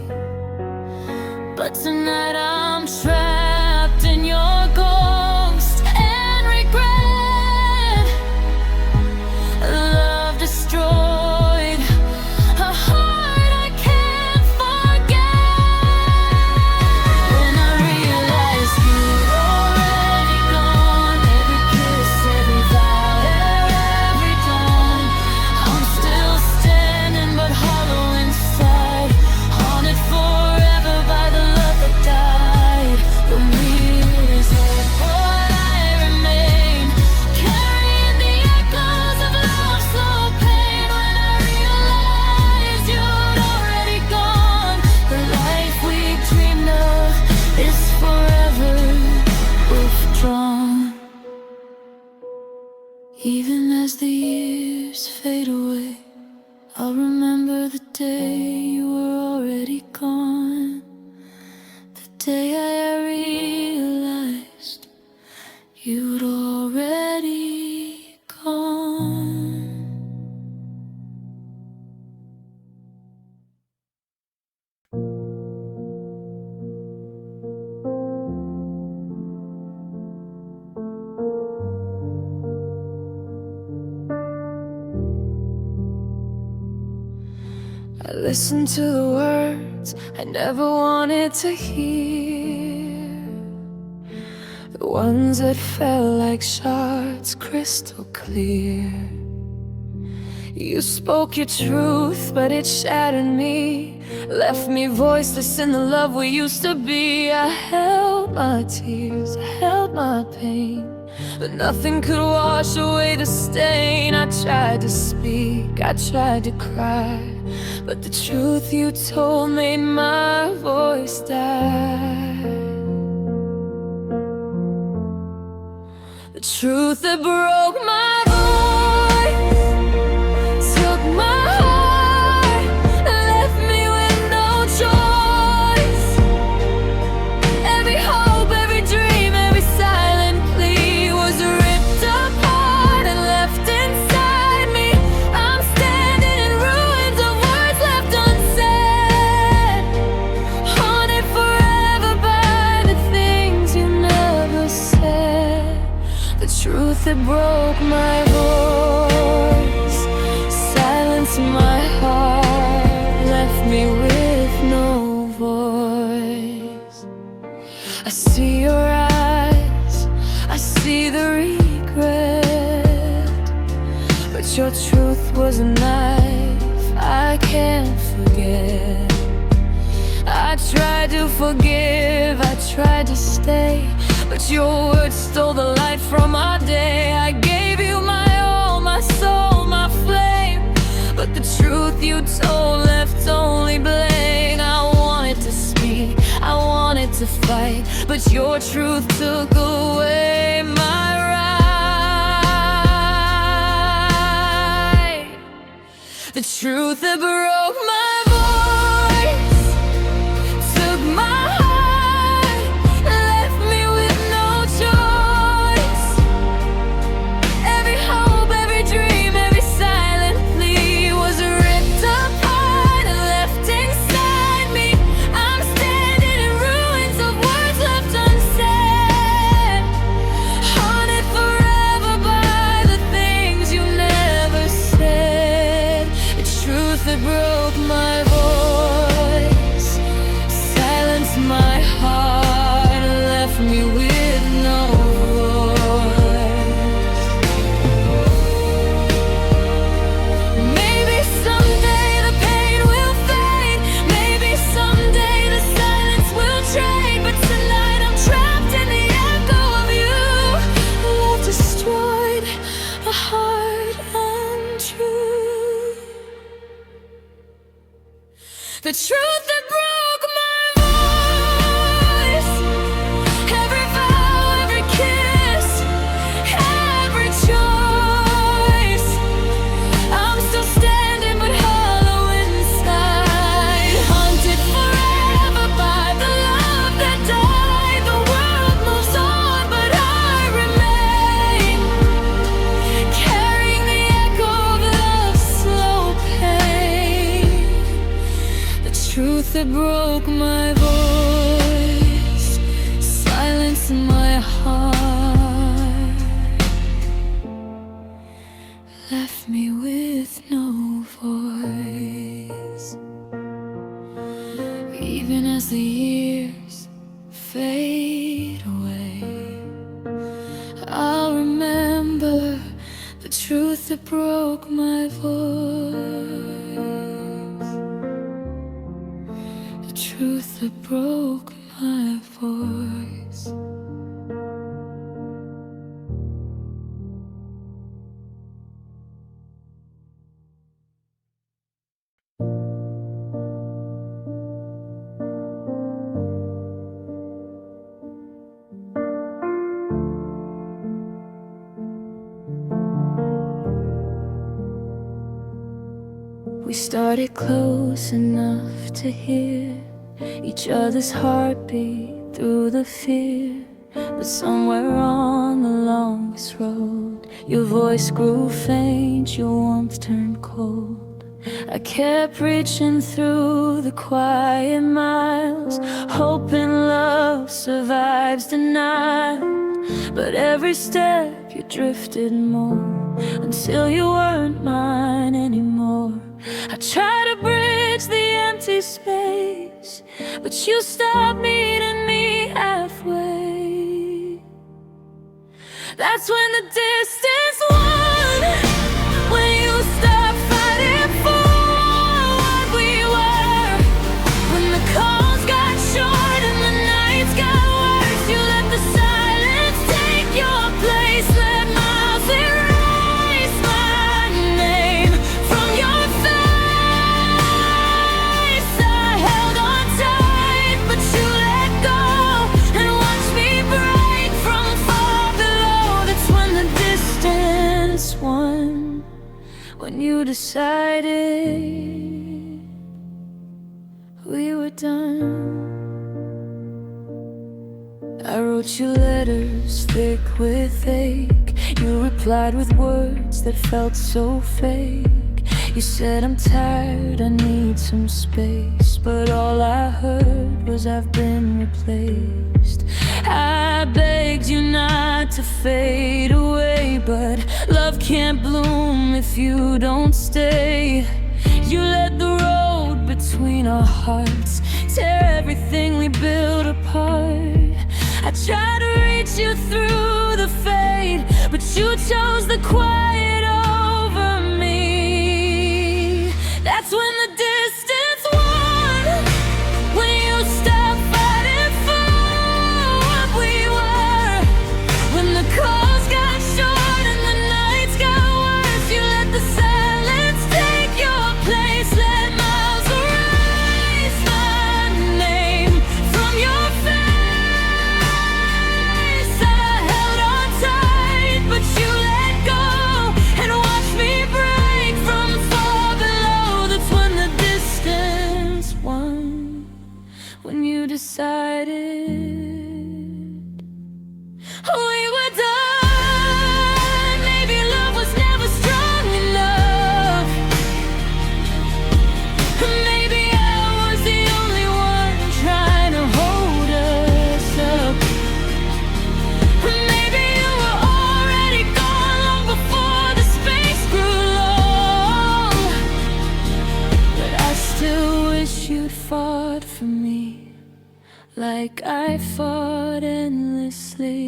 but tonight I'm trapped in your ghost and regret. Love destroyed, a heart I can't forget. When I realized you'd already gone, every kiss, every vow, every dawn, I'm still standing but hollow inside, haunted forever by the love that died. The mirrors hold what I remain, carrying the echoes of love's slow pain. When I realized you'd already gone, the life we dreamed of is forever withdrawn. Even as the years fade away, I'll remember the day you were already gone, the day I realized you'd already gone. I listened to the words I never wanted to hear, the ones that fell like shards crystal clear. You spoke your truth, but it shattered me, left me voiceless in the love we used to be. I held my tears, I held my pain, but nothing could wash away the stain. I tried to speak, I tried to cry, but the truth you told made my voice die. The truth that broke my voice took my heart, left me with no choice. Every hope, every dream, every silent plea was truth that broke my voice, silenced my heart, left me with no voice. I see your eyes, I see the regret, but your truth was a knife I can't forget. I tried to forgive, I tried to stay, but your words stole the light from our day. I gave you my all, my soul, my flame, but the truth you told left only blame. I wanted to speak, I wanted to fight, but your truth took away my right. The truth that broke my voice took my heart, left me with no choice. Every hope, every dream, every silent plea was ripped apart and left inside me. I'm standing in ruins of words left unsaid, haunted forever by the things you never said. The truth that broke my voice, silenced my heart, left me with no voice. Maybe someday the pain will fade, maybe someday the silence will trade, but tonight I'm trapped in the echo of you. Love destroyed, a heart untrue. The truth that broke my voice, every vow, every kiss, every choice. I'm still standing but hollow inside, haunted forever by the love that died. The world moves on but I remain, carrying the echo of love's slow pain. The truth that broke my voice, silenced my heart, left me with no voice. Even as the years fade away, I'll remember the truth that broke my voice, the truth that broke my voice. We started close enough to hear each other's heartbeat through the fear, but somewhere on the longest road, your voice grew faint, your warmth turned cold. I kept reaching through the quiet miles, hoping love survives denial, but every step you drifted more, until you weren't mine anymore. I tried to bridge the empty space, but you stopped meeting me halfway. That's when the distance won, when you stopped fighting for what we were. When the calls got short and the nights got worse, you let the silence take your place, let miles erase my name from your face. I held on tight, but you let go and watched me break from far below. That's when the distance won, when you decided we were done. I wrote you letters thick with ache. You replied with words that felt so fake. You said, I'm tired, I need some space, but all I heard was I've been replaced. I begged you not to fade away, can't bloom if you don't stay. You let the road between our hearts tear everything we built apart. I tried to reach you through the fade, but you chose the quiet over me. That's when the distance won, when you stopped fighting for what we were. When the calls got short and the nights got worse, you let the silence take your place. Let miles erase my name from your face. I held on tight, but you let go and watched me break from far below. That's when the distance won, when you decided we were done. Maybe love was never strong enough. Maybe I was the only one trying to hold us up. Maybe you were already gone long before the space grew long. But I still wish you'd fought for me, like I fought endlessly.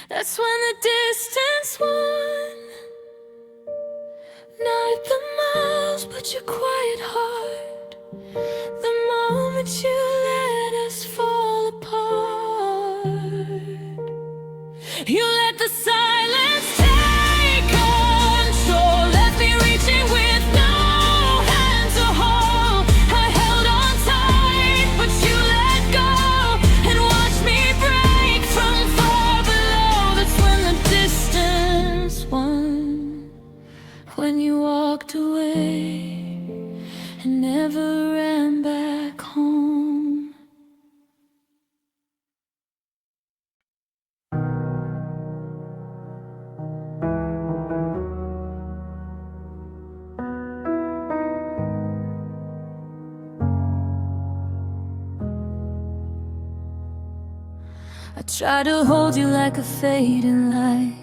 That's when the distance won, not the miles, but your quiet heart. The moment you let us fall apart, you let the silence take control, left me reaching with no hand to hold. I held on tight, but you let go and watched me break from far below. That's when the distance won, when you walked away and never ran back home. I tried to hold you like a fading light,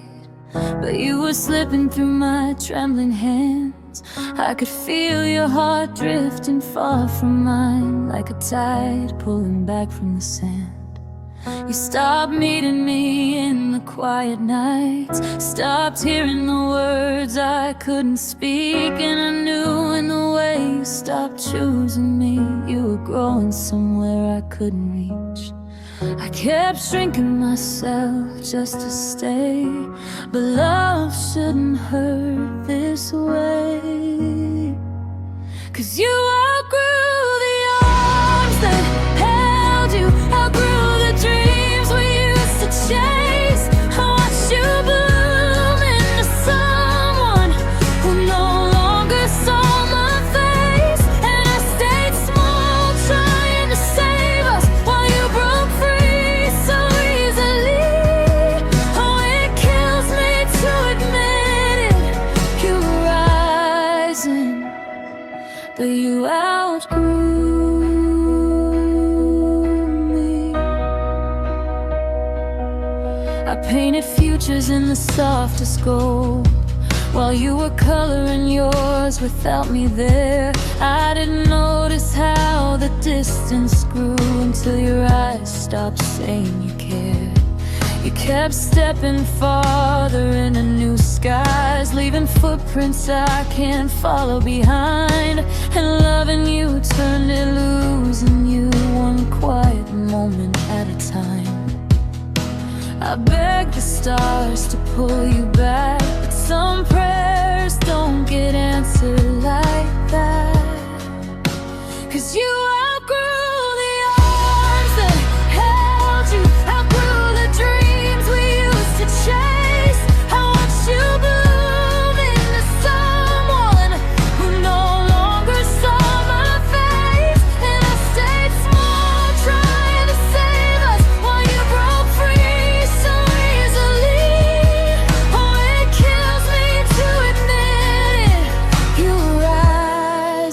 but you were slipping through my trembling hands. I could feel your heart drifting far from mine, like a tide pulling back from the sand. You stopped meeting me in the quiet nights, stopped hearing the words I couldn't speak. And I knew in the way you stopped choosing me, you were growing somewhere I couldn't reach. I kept shrinking myself just to stay, but love shouldn't hurt this way. 'Cause you outgrew the arms that held you, outgrew the dreams we used to chase. I watched you bloom into someone who no longer saw my face. And I stayed small, trying to save us while you broke free so easily. Oh, it kills me to admit it, you were rising, but you outgrew me. I painted futures in the softest gold, while you were coloring yours without me there. I didn't notice how the distance grew until your eyes stopped saying you cared. You kept stepping farther into new skies, leaving footprints I can't follow behind. And loving you turned to losing you, one quiet moment at a time. I begged the stars to pull you back, but some prayers don't get answered like that. 'Cause you outgrew the arms that held you, outgrew the dreams we used to chase. I watched you bloom into someone who no longer saw my face. And I stayed small, trying to save us while you broke free so easily. Oh, it kills me to admit it, you were right.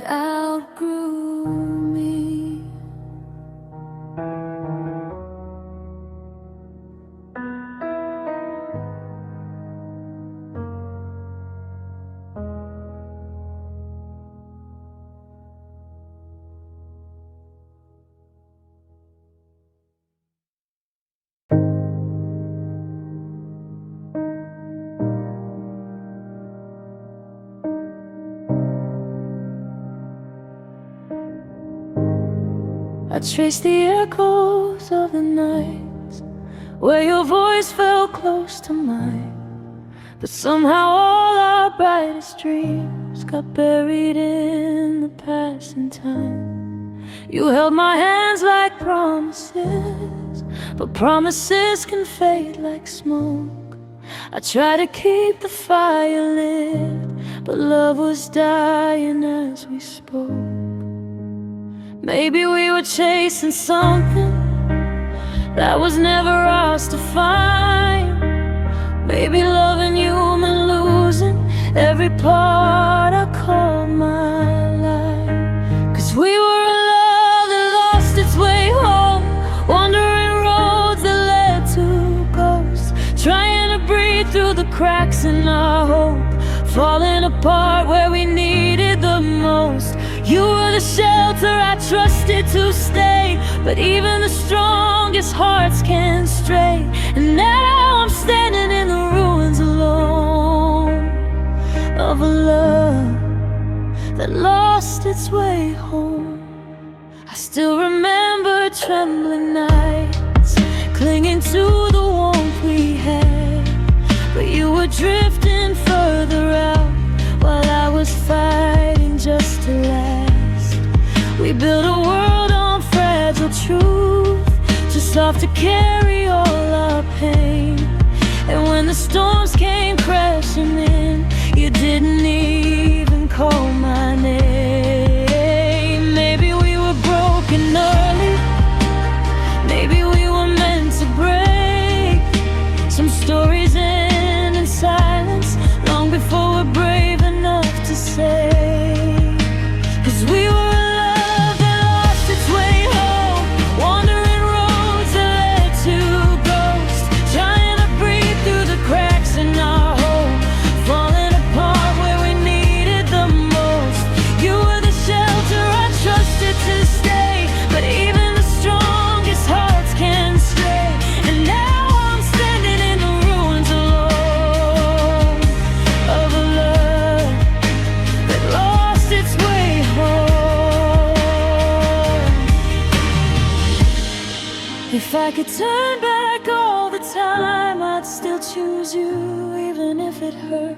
outgrew me. I trace the echoes of the nights where your voice felt close to mine, but somehow all our brightest dreams got buried in the passing time. You held my hands like promises, but promises can fade like smoke. I tried to keep the fire lit, but love was dying as we spoke. Maybe we were chasing something that was never ours to find. Maybe loving you meant losing every part I called my life. 'Cause we were a love that lost its way home, wandering roads that led to ghosts, trying to breathe through the cracks in our hope, falling apart where we needed the most. You were the shelter I trusted to stay, but even the strongest hearts can stray. And now I'm standing in the ruins alone of a love that lost its way home. I still remember trembling nights, clinging to the warmth we had, but you were drifting further out while I was fighting just to last. We built a world on fragile truth, too soft to carry all our pain. And when the storms came crashing in, you didn't even call my name. Maybe we were broken early, maybe we were meant to break. Some stories end in silence long before we're brave enough to say. 'Cause we were if I could turn back all the time, I'd still choose you, even if it hurt.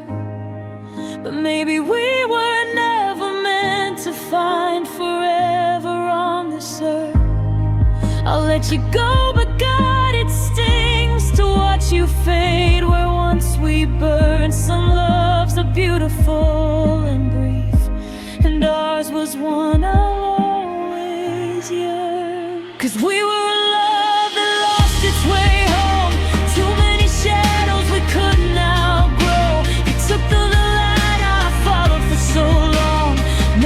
But maybe we were never meant to find forever on this earth. I'll let you go, but God, it stings to watch you fade where once we burned. Some loves are beautiful and brief, and ours was one I'll always yearn. 'Cause we were its way home, too many shadows we couldn't outgrow. You took the light I followed for so long.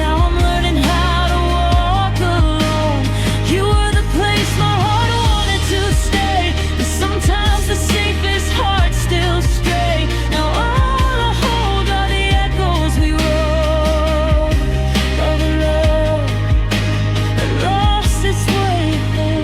Now I'm learning how to walk alone. You were the place my heart wanted to stay, but sometimes the safest hearts still stray. Now all I hold are the echoes we wrote of a love that lost its way home.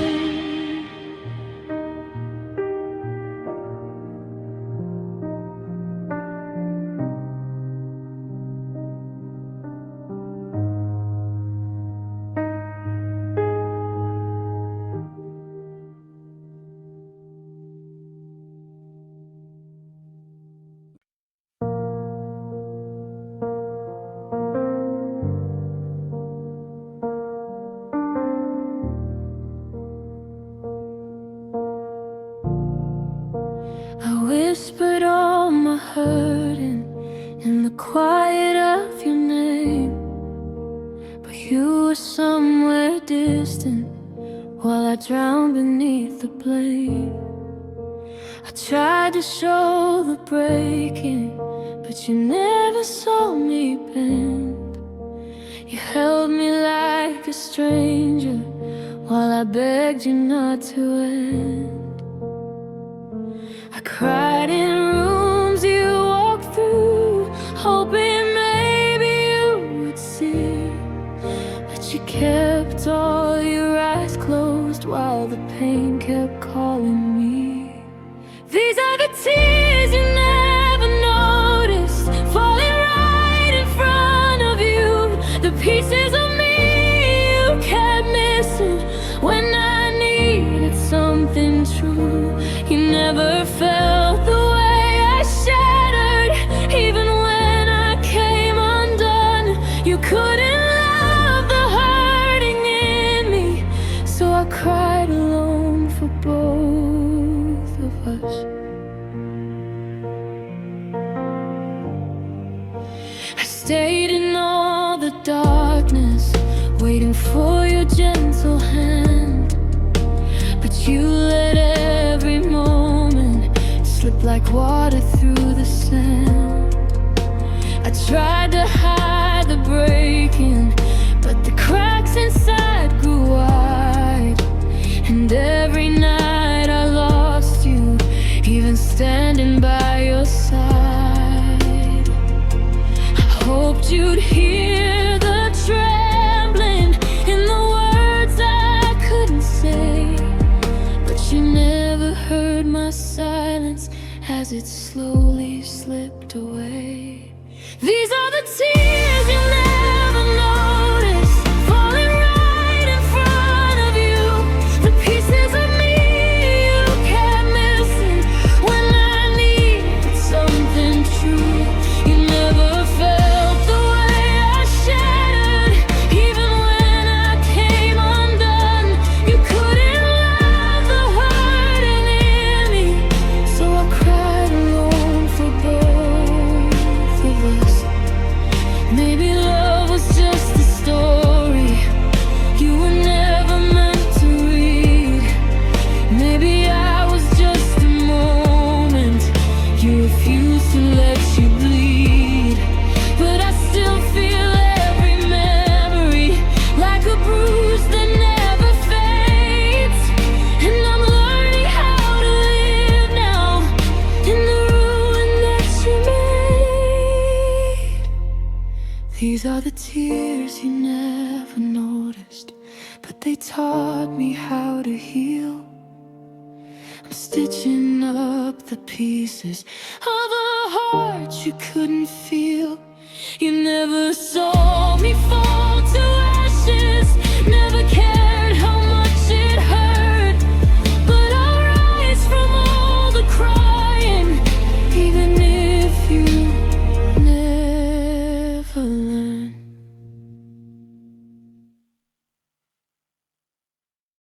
I whispered all my hurting in the quiet of your name, but you were somewhere distant while I drowned beneath the blame. I tried to show the breaking, but you never saw me bend. You held stranger while I begged you not to end. I cried in rooms you walked through, hoping maybe you would see, but you kept all your eyes closed while the pain kept calling me. These are the tears you never noticed, falling right in front of you. The pieces of me you kept missing when I needed something true. You never felt the way I shattered, even when I came undone. You couldn't love the hurting in me, so I cried alone for both of us. I stayed in all the darkness, waiting for your gentle hand, but you let every moment slip like water through the sand. I tried to hide the breaking, but the cracks inside grew wide, and every night I lost you, even standing by your side. I hoped you'd hear the trembling in the words I couldn't say, but you never heard my silence as it slowly slipped away. These are the tears you never noticed, falling right in front of you. The pieces of me you kept missing when I needed something true. You never felt the way I shattered, even when I came undone. You couldn't love the hurting in me, so I cried alone for both of us. Maybe love was just a story you were never meant to read. Maybe I was just a moment you refused to let you bleed. But I still feel every memory like a bruise that never fades, and I'm learning how to live now in the ruin that you made. These are the tears you never noticed, but they taught me how to heal. I'm stitching up the pieces of a heart you couldn't feel. You never saw